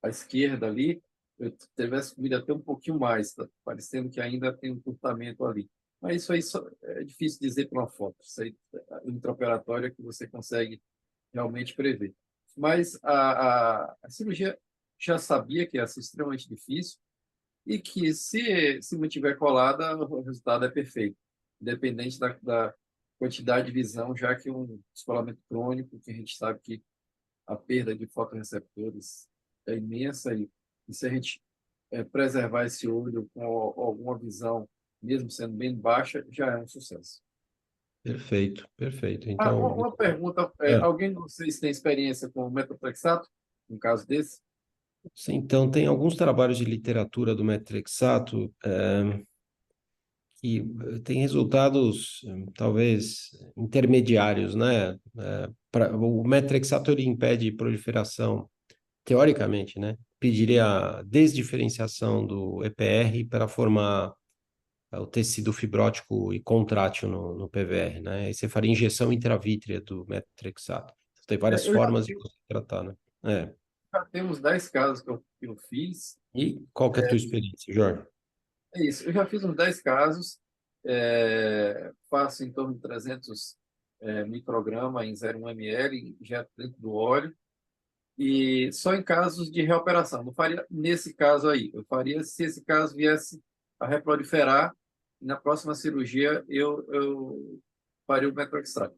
S3: à esquerda ali, eu tivesse comido até um pouquinho mais, tá parecendo que ainda tem um encurtamento ali. Mas isso aí é difícil dizer por uma foto. Isso aí é intraoperatória que você consegue realmente prever. Mas a cirurgia já sabia que ia ser extremamente difícil e que, se mantiver colada, o resultado é perfeito, independente da quantidade de visão, já que um descolamento crônico, que a gente sabe que a perda de fotorreceptores é imensa, e se a gente preservar esse olho com alguma visão, mesmo sendo bem baixa, já é um sucesso.
S1: Perfeito, perfeito.
S3: Uma,
S1: Então,
S3: uma pergunta, alguém de vocês tem experiência com metotrexato, no caso desse?
S1: sim, então tem alguns trabalhos de literatura do metrexato que tem resultados talvez intermediários, né? O metrexato ele impede proliferação, teoricamente, né? Pediria a desdiferenciação do EPR para formar o tecido fibrótico e contrátil no PVR, né? Aí você faria injeção intravítrea do metrexato. Tem várias
S3: Eu
S1: formas de você tratar, né?
S3: já temos 10 casos que eu fiz.
S1: E qual que é a tua experiência, Jorge?
S3: É isso. Eu já fiz uns 10 casos, faço em torno de 300 microgramas em 0,1 ml, já dentro do óleo, e só em casos de reoperação. Não faria nesse caso aí. Eu faria se esse caso viesse a reproliferar, e na próxima cirurgia eu faria o metotrexato.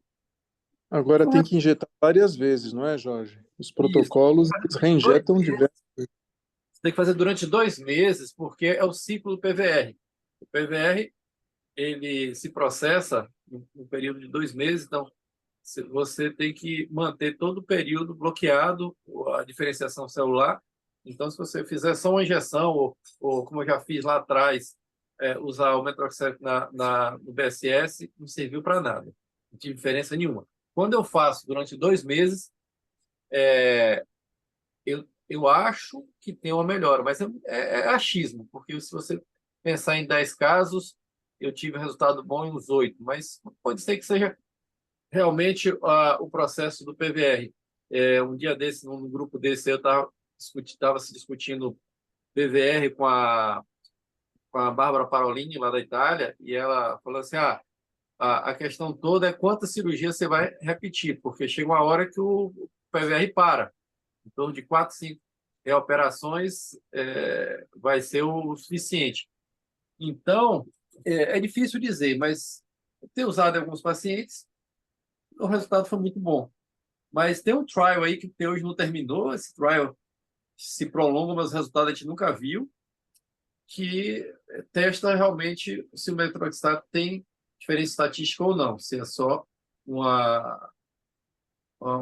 S9: Agora tem que injetar várias vezes, não é, Jorge? Os
S3: Isso.
S9: protocolos, eles reinjetam diversas vezes.
S3: Você tem que fazer durante 2 meses, porque é o ciclo do PVR. O PVR, ele se processa no período de 2 meses, então você tem que manter todo o período bloqueado a diferenciação celular. Então, se você fizer só uma injeção, ou como eu já fiz lá atrás, usar o metotrexato no BSS, não serviu para nada. Não tinha diferença nenhuma. Quando eu faço durante 2 meses, eu acho que tem uma melhora, mas é achismo, porque se você pensar em 10 casos, eu tive resultado bom em uns 8, mas pode ser que seja realmente o processo do PVR. Um dia desse, num grupo desse, eu estava se discutindo PVR com a Bárbara Parolini, lá da Itália, e ela falou assim, a questão toda é quantas cirurgias você vai repetir, porque chega uma hora que o PVR para. Em torno de 4, 5 reoperações vai ser o suficiente. Então, é difícil dizer, mas ter usado em alguns pacientes, o resultado foi muito bom. Mas tem um trial aí que até hoje não terminou, esse trial se prolonga, mas o resultado a gente nunca viu, que testa realmente se o metotrexato tem diferença estatística ou não, se é só uma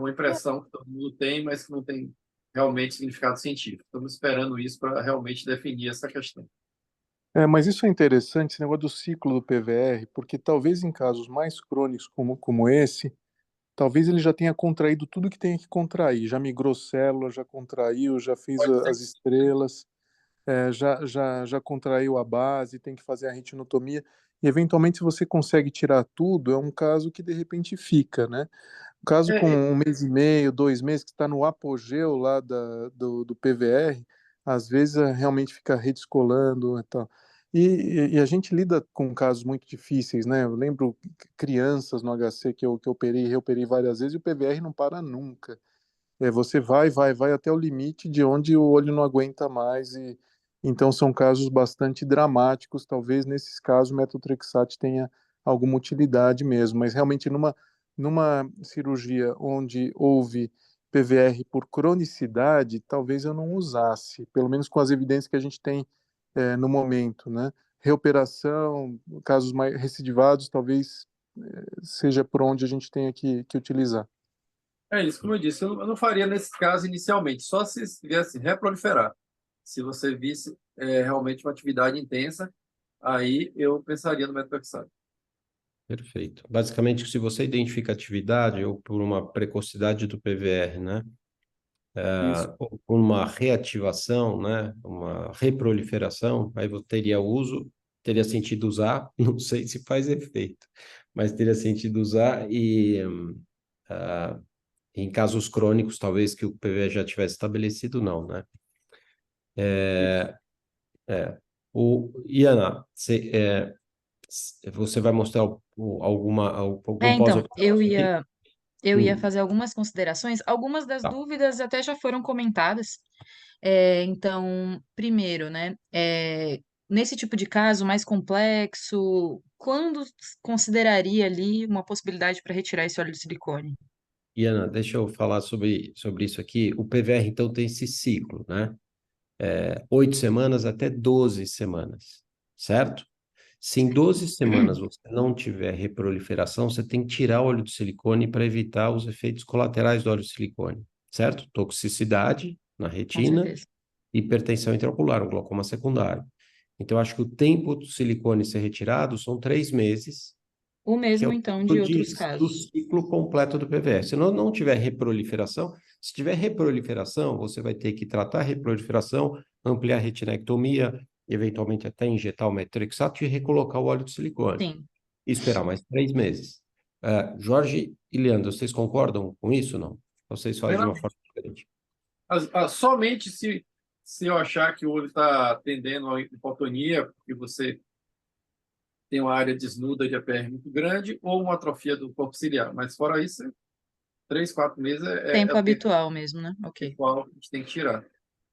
S3: impressão que todo mundo tem, mas que não tem realmente significado científico. Estamos esperando isso para realmente definir essa questão.
S9: Mas isso é interessante, esse negócio do ciclo do PVR, porque talvez em casos mais crônicos como esse, talvez ele já tenha contraído tudo que tem que contrair, já migrou célula, já contraiu, já fez
S3: Pode ser.
S9: as estrelas, já contraiu a base, tem que fazer a retinotomia, e eventualmente se você consegue tirar tudo, é um caso que de repente fica, né? Um caso com 1 mês e meio, 2 meses, que está no apogeu lá do PVR, às vezes realmente fica redescolando e tal. E a gente lida com casos muito difíceis, né? Eu lembro crianças no HC que eu operei e reoperei várias vezes e o PVR não para nunca. Você vai até o limite de onde o olho não aguenta mais. Então são casos bastante dramáticos. Talvez nesses casos o metotrexate tenha alguma utilidade mesmo, mas realmente numa cirurgia onde houve PVR por cronicidade, talvez eu não usasse, pelo menos com as evidências que a gente tem no momento, né? Reoperação, casos mais recidivados, talvez seja por onde a gente tenha que utilizar.
S3: É isso, como eu disse, eu não faria nesse caso inicialmente, só se viesse reproliferar. Se você visse realmente uma atividade intensa, aí eu pensaria no metotrexato.
S1: Perfeito. Basicamente, se você identifica atividade ou por uma precocidade do PVR, né?
S3: Isso.
S1: Ou por uma reativação, né? Uma reproliferação, aí você teria uso, teria sentido usar, não sei se faz efeito, mas teria sentido usar em casos crônicos, talvez que o PVR já tivesse estabelecido, não, né? Iana, você vai mostrar algum
S8: Então, eu
S1: pós-operatório aqui?
S8: ia fazer algumas considerações. Algumas das
S1: Tá.
S8: dúvidas até já foram comentadas. Então, primeiro, né? Nesse tipo de caso mais complexo, quando consideraria ali uma possibilidade para retirar esse óleo de silicone?
S1: Iana, deixa eu falar sobre isso aqui. O PVR, então, tem esse ciclo, né? 8 semanas até 12 semanas, certo? Se em 12 semanas você não tiver reproliferação, você tem que tirar o óleo de silicone para evitar os efeitos colaterais do óleo de silicone, certo? Toxicidade na
S8: Com
S1: retina,
S8: certeza.
S1: hipertensão intraocular, um glaucoma secundário. Então, acho que o tempo do silicone ser retirado são 3 meses,
S8: O
S1: que é
S8: mesmo,
S1: o
S8: então,
S1: tempo
S8: de outros
S1: do
S8: casos.
S1: ciclo completo do PVR. Se não tiver reproliferação, se tiver reproliferação, você vai ter que tratar a reproliferação, ampliar a retinectomia, eventualmente até injetar o metotrexato e recolocar o óleo de silicone.
S8: Sim.
S1: E esperar mais 3 meses. Jorge e Leandro, vocês concordam com isso ou não? Vocês fazem de uma forma diferente?
S3: Somente se se eu achar que o olho está tendendo a hipotonia, porque você tem uma área desnuda de APR muito grande, ou uma atrofia do corpo ciliar. Mas fora isso, 3, 4 meses é
S8: Tempo
S3: o tempo
S8: habitual mesmo, né? Ok.
S3: qual a gente tem que tirar.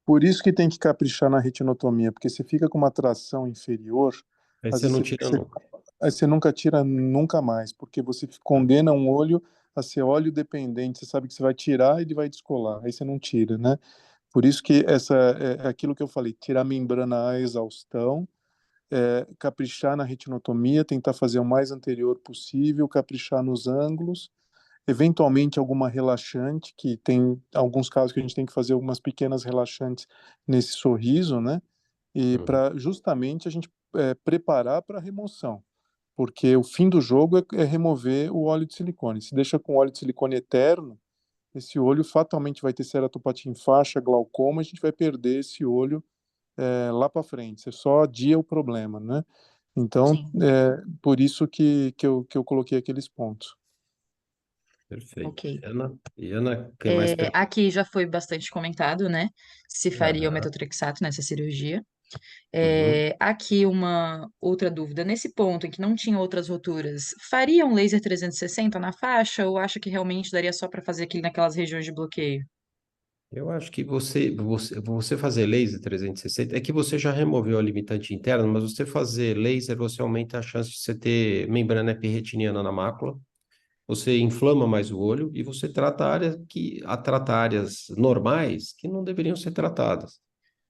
S9: Por isso que tem que caprichar na retinotomia, porque você fica com uma tração inferior,
S1: Aí
S9: às
S1: você
S9: vezes
S1: não tira nunca.
S9: aí você nunca tira nunca mais, porque você condena um olho a ser óleo dependente, você sabe que você vai tirar e ele vai descolar, aí você não tira, né? Por isso que essa é aquilo que eu falei, tirar a membrana à exaustão, caprichar na retinotomia, tentar fazer o mais anterior possível, caprichar nos ângulos, eventualmente alguma relaxante, que tem alguns casos que a gente tem que fazer algumas pequenas relaxantes nesse sorriso, né? E para justamente a gente preparar para a remoção, porque o fim do jogo é remover o óleo de silicone. Se deixa com óleo de silicone eterno, esse olho fatalmente vai ter ceratopatia em faixa, glaucoma, a gente vai perder esse olho lá para frente. Você só adia o problema, né? Então,
S8: Sim.
S9: por isso que eu coloquei aqueles pontos.
S1: Perfeito.
S8: Ok.
S1: Ana, quer mais perguntas?
S8: Aqui já foi bastante comentado, né? Se faria o metotrexato nessa cirurgia. Aqui uma outra dúvida. Nesse ponto em que não tinha outras roturas, faria um laser 360 na faixa ou acha que realmente daria só para fazer aquele naquelas regiões de bloqueio?
S1: Eu acho que você fazer laser 360, é que você já removeu a limitante interna, mas você fazer laser, você aumenta a chance de você ter membrana epirretiniana na mácula, você inflama mais o olho e você trata áreas normais que não deveriam ser tratadas.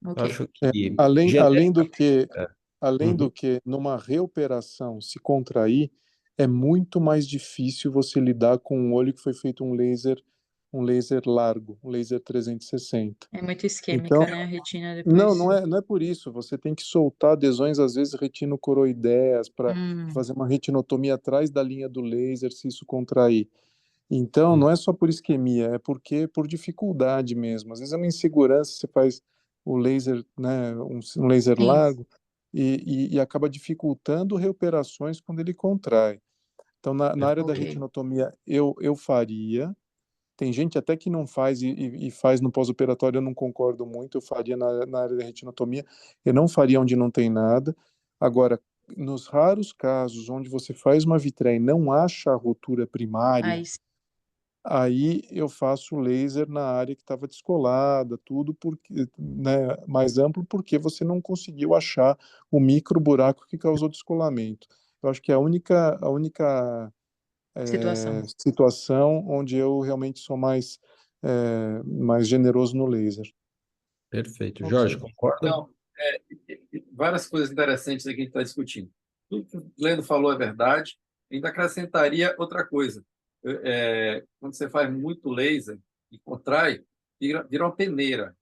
S1: Eu
S8: Ok.
S1: acho que
S9: Além do que,
S1: é.
S9: além do que, numa reoperação, se contrair, é muito mais difícil você lidar com um olho que foi feito um laser largo, um laser 360.
S8: É muito isquêmica,
S9: Então,
S8: né? A retina
S9: não,
S8: depois.
S9: não é por isso. Você tem que soltar adesões, às vezes retinocoroideias, para
S8: Hum,
S9: fazer uma retinotomia atrás da linha do laser, se isso contrair. Então, não é só por isquemia, é porque por dificuldade mesmo. Às vezes é uma insegurança, você faz o laser, né, um laser
S8: sim.
S9: largo e acaba dificultando reoperações quando ele contrai. Então, na área da
S8: Ok.
S9: retinotomia, eu faria. Tem gente até que não faz e faz no pós-operatório, eu não concordo muito, eu faria na área da retinotomia, eu não faria onde não tem nada. Agora, nos raros casos onde você faz uma vitreia e não acha a rotura primária,
S8: Aí, sim.
S9: aí eu faço laser na área que estava descolada, tudo porque, né, mais amplo, porque você não conseguiu achar o micro buraco que causou descolamento. Eu acho que é a única
S8: Situação.
S9: situação onde eu realmente sou mais generoso no laser.
S1: Perfeito. Jorge,
S8: Ok.
S1: concorda?
S3: Então, várias coisas interessantes aqui que a gente está discutindo. Tudo que o Leno falou é verdade. Ainda acrescentaria outra coisa. Quando você faz muito laser e contrai, vira uma peneira.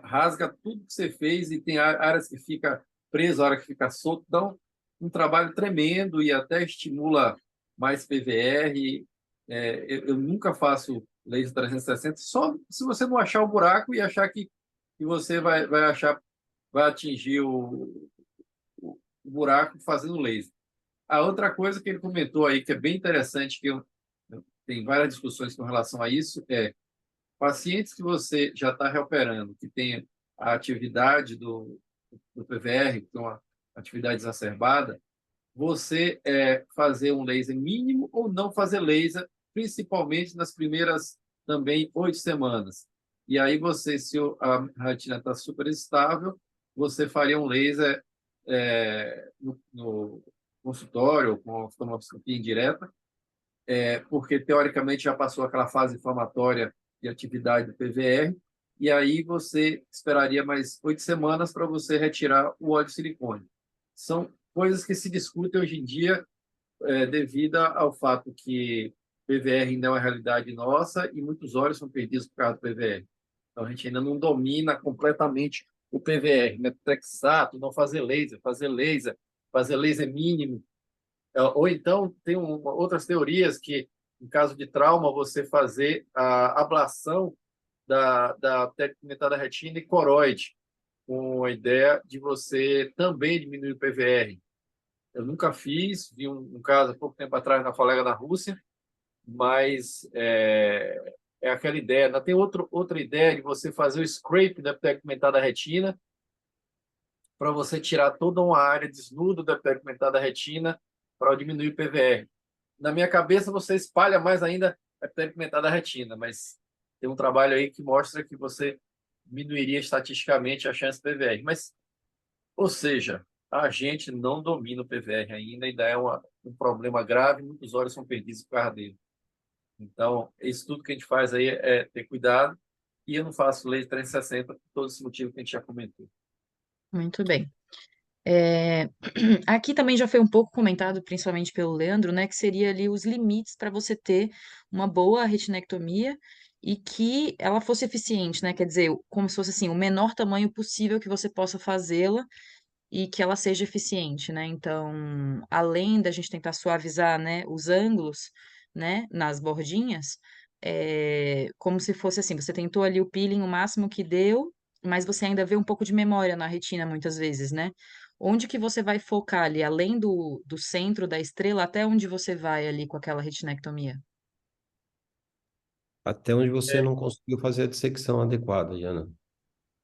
S3: Rasga tudo que você fez e tem áreas que fica preso, área que fica solto. Então, um trabalho tremendo e até estimula mais PVR. Eu nunca faço laser 360, só se você não achar o buraco e achar que você vai atingir o buraco fazendo laser. A outra coisa que ele comentou aí, que é bem interessante, tem várias discussões com relação a isso, pacientes que você já está reoperando, que tem a atividade do PVR, que tem uma atividade exacerbada, você fazer um laser mínimo ou não fazer laser, principalmente nas primeiras também 8 semanas. E aí você, se a retina está super estável, você faria um laser no consultório, com oftalmoscopia indireta, porque teoricamente já passou aquela fase inflamatória de atividade do PVR, e aí você esperaria mais 8 semanas para você retirar o óleo de silicone. São coisas que se discutem hoje em dia devido ao fato que PVR ainda é uma realidade nossa e muitos olhos são perdidos por causa do PVR. Então, a gente ainda não domina completamente o PVR, né? Texato, não fazer laser mínimo. Ou então, tem outras teorias que, em caso de trauma, você fazer a ablação da tegmentada retina e coroide, com a ideia de você também diminuir o PVR. Eu nunca fiz, vi um caso há pouco tempo atrás na colega na Rússia, mas é aquela ideia. Ainda tem outra ideia de você fazer o scrape da epitélio pigmentado da retina, para você tirar toda uma área desnuda da epitélio pigmentado da retina para diminuir o PVR. Na minha cabeça, você espalha mais ainda a epitélio pigmentado da retina, mas tem um trabalho aí que mostra que você diminuiria estatisticamente a chance de PVR. Mas, ou seja, a gente não domina o PVR ainda é um problema grave, muitos olhos são perdidos por causa dele. Então, isso tudo que a gente faz aí é ter cuidado, e eu não faço lei de 360 por todos os motivos que a gente já comentou.
S8: Muito bem. É, aqui também já foi um pouco comentado, principalmente pelo Leandro, né, que seria ali os limites para você ter uma boa retinectomia e que ela fosse eficiente, né? Quer dizer, como se fosse assim, o menor tamanho possível que você possa fazê-la e que ela seja eficiente, né? Então, além da gente tentar suavizar, né, os ângulos, né, nas bordinhas, como se fosse assim, você tentou ali o peeling o máximo que deu, mas você ainda vê um pouco de memória na retina muitas vezes, né? Onde que você vai focar ali, além do centro da estrela, até onde você vai ali com aquela retinectomia?
S1: Até onde você
S3: É,
S1: não conseguiu fazer a dissecção adequada, Diana.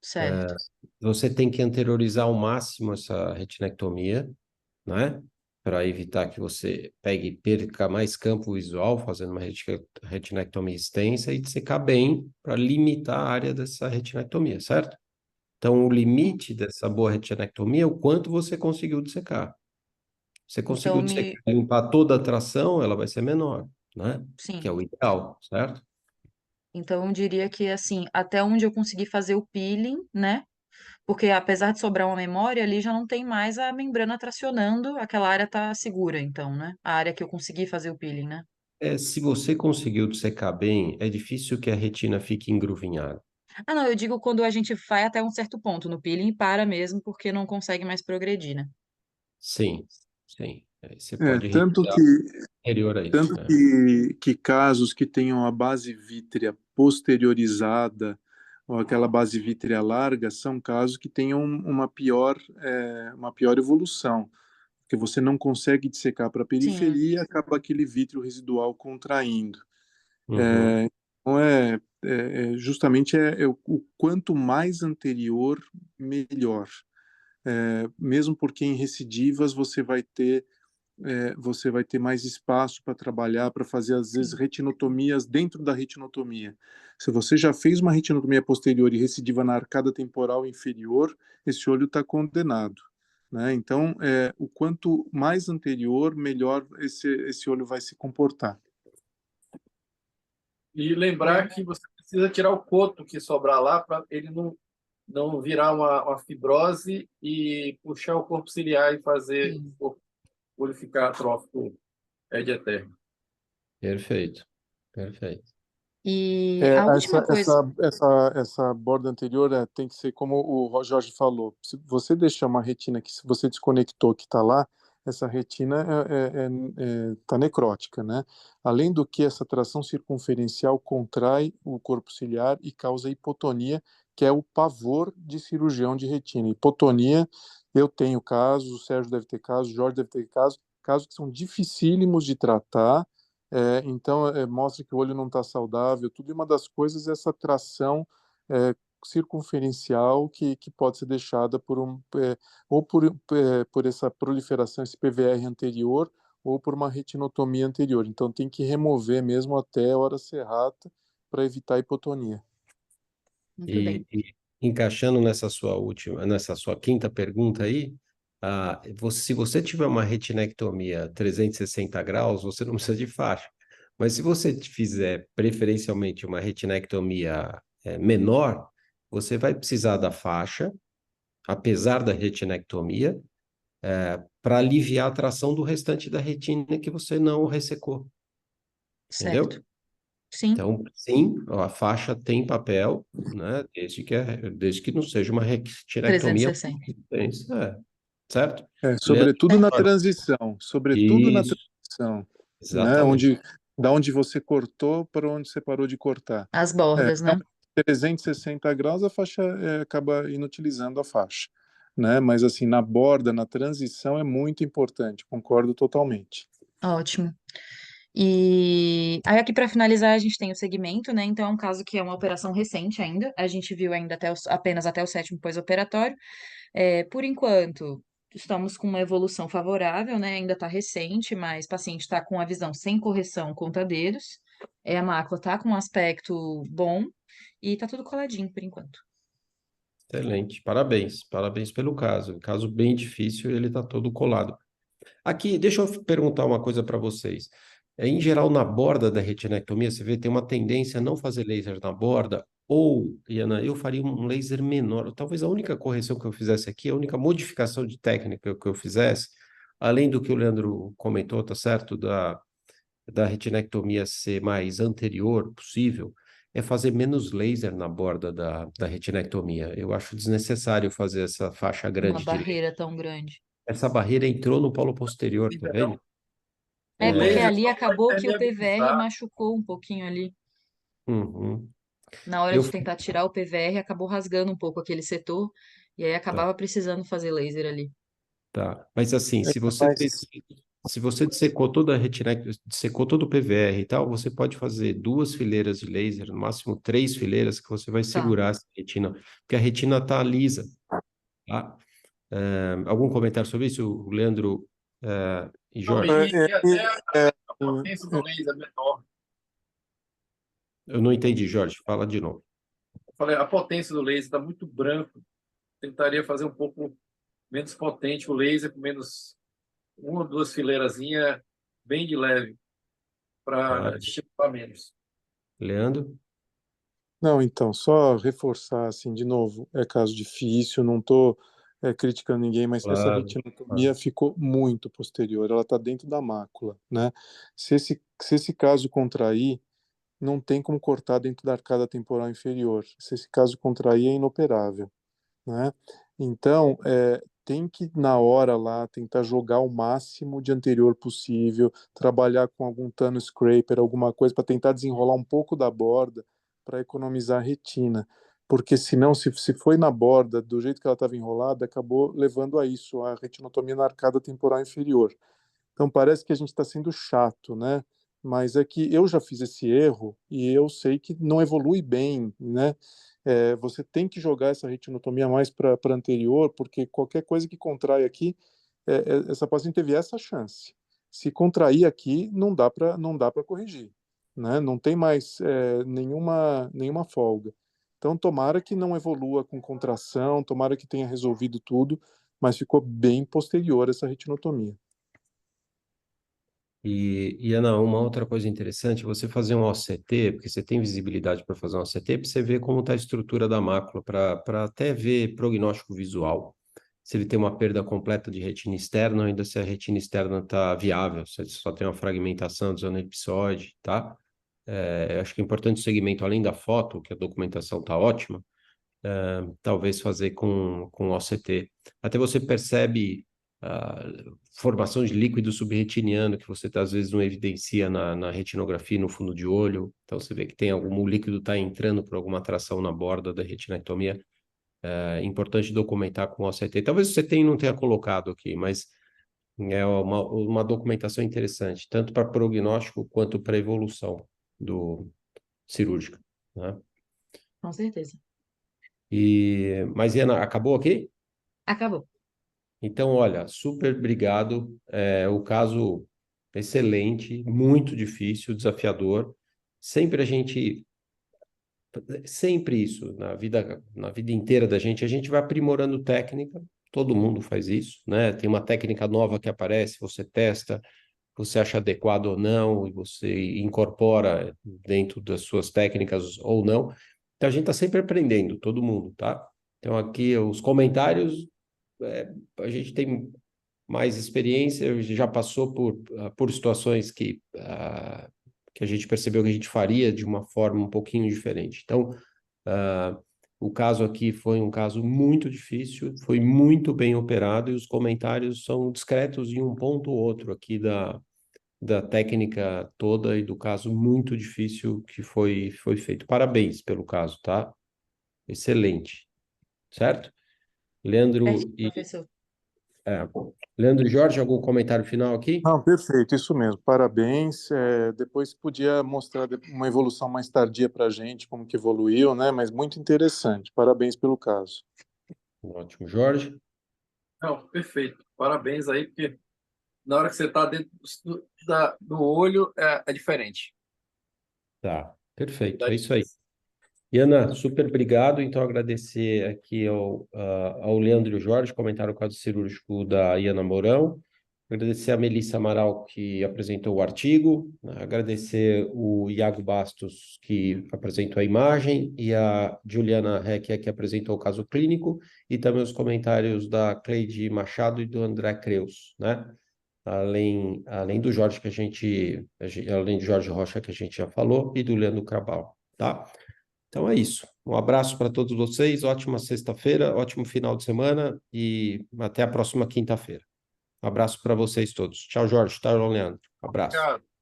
S8: Certo.
S1: Você tem que anteriorizar ao máximo essa retinectomia, né? Para evitar que você pegue e perca mais campo visual, fazendo uma retinectomia extensa e dissecar bem para limitar a área dessa retinectomia, certo? Então, o limite dessa boa retinectomia é o quanto você conseguiu dissecar. Você conseguiu
S8: Então,
S1: dissecar, limpar toda a tração, ela vai ser menor, né? Que é
S8: sim.
S1: o ideal, certo?
S8: Então, eu diria que, assim, até onde eu consegui fazer o peeling, né? Porque apesar de sobrar uma memória, ali já não tem mais a membrana tracionando, aquela área tá segura, então, né? A área que eu consegui fazer o peeling, né?
S1: Se você conseguiu dissecar bem, é difícil que a retina fique engruvinhada.
S8: Ah, não, eu digo quando a gente vai até um certo ponto no peeling e para mesmo, porque não consegue mais progredir, né?
S1: Sim, sim. Aí você
S9: É,
S1: pode
S9: tanto
S1: retirar
S9: que
S1: anterior a isso.
S9: Tanto que casos que tenham a base vítrea posteriorizada ou aquela base vítrea larga são casos que tenham uma pior evolução, porque você não consegue dissecar para a
S8: Sim,
S9: periferia e acaba aquele vítreo residual contraindo.
S1: Uhum.
S9: Então, justamente o quanto mais anterior, melhor. Mesmo porque em recidivas você vai ter mais espaço para trabalhar, para fazer, às vezes,
S8: sim.
S9: retinotomias dentro da retinotomia. Se você já fez uma retinotomia posterior e recidiva na arcada temporal inferior, esse olho está condenado. Né? Então, o quanto mais anterior, melhor esse olho vai se comportar.
S3: e lembrar que você precisa tirar o coto que sobrar lá para ele não virar uma fibrose e puxar o corpo ciliar e fazer
S8: Sim.
S3: o olho ficar atrófico de eterno.
S1: Perfeito, perfeito.
S8: E
S9: É,
S8: a última coisa.
S9: essa borda anterior tem que ser como o Jorge falou. Se você deixar uma retina que se você desconectou que está lá, essa retina tá necrótica, né? Além do que essa tração circunferencial contrai o corpo ciliar e causa hipotonia, que é o pavor de cirurgião de retina. Hipotonia, eu tenho casos, o Sérgio deve ter casos, o Jorge deve ter casos que são dificílimos de tratar. Então, mostra que o olho não está saudável, tudo. E uma das coisas é essa tração circunferencial que pode ser deixada ou por essa proliferação, esse PVR anterior, ou por uma retinotomia anterior. Então, tem que remover mesmo até a hora serrata para evitar a hipotonia.
S8: Muito bem.
S1: E encaixando nessa sua quinta pergunta aí, se você tiver uma retinectomia 360 graus, você não precisa de faixa. Mas se você fizer preferencialmente uma retinectomia menor, você vai precisar da faixa, apesar da retinectomia, para aliviar a tração do restante da retina que você não ressecou,
S8: Certo.
S1: entendeu?
S8: Sim,
S1: Então, sim, a faixa tem papel, né? Desde que não seja uma retirectomia
S8: 360.
S1: intensa, certo? Leandro,
S9: Sobretudo na transição,
S1: isso,
S9: né?
S1: exatamente.
S9: Da onde você cortou para onde você parou de cortar.
S8: As bordas, né?
S9: 360 graus, a faixa acaba inutilizando a faixa, né? Mas assim, na borda, na transição é muito importante, concordo totalmente.
S8: Ótimo. E aí aqui para finalizar a gente tem o segmento, né? Então é um caso que é uma operação recente ainda. A gente viu ainda apenas até o sétimo pós-operatório. Por enquanto, estamos com uma evolução favorável, né? Ainda está recente, mas o paciente está com a visão sem correção conta-dedos. A mácula está com um aspecto bom e está tudo coladinho por enquanto.
S1: Excelente, parabéns, parabéns pelo caso. Caso bem difícil, ele está todo colado. Aqui, deixa eu perguntar uma coisa para vocês. Em geral, na borda da retinectomia, você vê, tem uma tendência a não fazer laser na borda, ou, Iana, eu faria um laser menor. Talvez a única correção que eu fizesse aqui, a única modificação de técnica que eu fizesse, além do que o Leandro comentou, tá certo? Da retinectomia ser mais anterior possível, é fazer menos laser na borda da retinectomia. Eu acho desnecessário fazer essa faixa
S8: Uma
S1: grande de laser.
S8: barreira tão grande.
S1: Essa barreira entrou no polo posterior, tá vendo?
S8: É porque
S3: laser
S8: ali
S3: só vai
S8: acabou que o PVR
S3: permeabilizar.
S8: machucou um pouquinho ali.
S1: Uhum.
S8: Na hora
S1: Eu,
S8: de tentar tirar o PVR, acabou rasgando um pouco aquele setor, e aí
S1: tá,
S8: acabava precisando fazer laser ali.
S1: tá. Mas assim,
S9: É, mas
S1: se você dissecou toda a retinectomia, dissecou todo o PVR e tal, você pode fazer 2 fileiras de laser, no máximo 3 fileiras, que você vai
S8: Tá.
S1: segurar essa retina, porque a retina tá lisa, tá? Algum comentário sobre isso, o Leandro, e
S3: Não,
S1: Jorge?
S3: e até
S9: é,
S3: a potência do laser é menor.
S1: Eu não entendi, Jorge, fala de novo.
S3: Eu falei, a potência do laser está muito branco. Tentaria fazer um pouco menos potente o laser, com menos uma ou duas fileirazinhas, bem de leve,
S1: Tá.
S3: para estimular menos.
S1: Leandro?
S9: não, então, só reforçar assim de novo, é caso difícil, não estou criticando ninguém, mas essa
S1: Claro, claro.
S9: retinotomia ficou muito posterior, ela está dentro da mácula, né? Se esse caso contrair, não tem como cortar dentro da arcada temporal inferior. Se esse caso contrair, é inoperável, né? Então, tem que, na hora lá, tentar jogar o máximo de anterior possível, trabalhar com algum Tano Scraper, alguma coisa para tentar desenrolar um pouco da borda para economizar a retina. Porque senão, se foi na borda, do jeito que ela estava enrolada, acabou levando a isso, a retinotomia na arcada temporal inferior. Então parece que a gente está sendo chato, né? Mas é que eu já fiz esse erro e eu sei que não evolui bem, né? Você tem que jogar essa retinotomia mais para anterior, porque qualquer coisa que contrai aqui, essa paciente teve essa chance. Se contrair aqui, não dá para corrigir, né? Não tem mais nenhuma folga. Então tomara que não evolua com contração, tomara que tenha resolvido tudo, mas ficou bem posterior essa retinotomia.
S1: E Ana, uma outra coisa interessante, você fazer um OCT, porque você tem visibilidade para fazer um OCT, para você ver como está a estrutura da mácula, para até ver prognóstico visual. Se ele tem uma perda completa de retina externa, ou ainda se a retina externa está viável, se só tem uma fragmentação de zona elipsoide, tá? Acho que é importante o segmento, além da foto, que a documentação está ótima, talvez fazer com OCT. Até você percebe a formação de líquido subretiniano que você às vezes não evidencia na retinografia, no fundo de olho. Então você vê que tem algum líquido está entrando por alguma atração na borda da retinectomia. É importante documentar com OCT. Talvez você tenha, não tenha colocado aqui, mas é uma documentação interessante, tanto para prognóstico quanto para evolução do cirúrgica, né?
S8: Com certeza.
S1: Mas, Iana, acabou aqui?
S8: Acabou.
S1: Então, olha, super obrigado. O caso excelente, muito difícil, desafiador. Sempre a gente, sempre isso, na vida inteira da gente, a gente vai aprimorando técnica, todo mundo faz isso, né? Tem uma técnica nova que aparece, você testa, você acha adequado ou não, e você incorpora dentro das suas técnicas ou não. Então, a gente está sempre aprendendo, todo mundo, tá? Então, aqui os comentários, a gente tem mais experiência, já passou por situações que a gente percebeu que a gente faria de uma forma um pouquinho diferente. Então, o caso aqui foi um caso muito difícil, foi muito bem operado e os comentários são discretos em um ponto ou outro aqui da técnica toda e do caso muito difícil que foi feito. Parabéns pelo caso, tá? Excelente, certo? Leandro
S8: Certinho, professor.
S1: é, Leandro e Jorge, algum comentário final aqui?
S9: Não, perfeito, isso mesmo. Parabéns. Depois podia mostrar uma evolução mais tardia para a gente, como que evoluiu, né? Mas muito interessante. Parabéns pelo caso.
S1: Ótimo. Jorge?
S3: Não, perfeito. Parabéns aí, porque na hora que você está dentro do olho, é diferente.
S1: Tá, perfeito. É isso aí. Iana, super obrigado. Então, agradecer aqui ao Leandro e Jorge, comentaram o caso cirúrgico da Iana Mourão. Agradecer a Melissa Amaral, que apresentou o artigo. Agradecer o Iago Bastos, que apresentou a imagem, e a Juliana Heck, que apresentou o caso clínico, e também os comentários da Cleide Machado e do André Creus, né? Além do Jorge além do Jorge Rocha, que a gente já falou, e do Leandro Cabral, tá? Então é isso. Um abraço para todos vocês, ótima sexta-feira, ótimo final de semana e até a próxima quinta-feira. Um abraço para vocês todos. Tchau, Jorge. Tchau, Leandro. Abraço.
S3: Obrigado.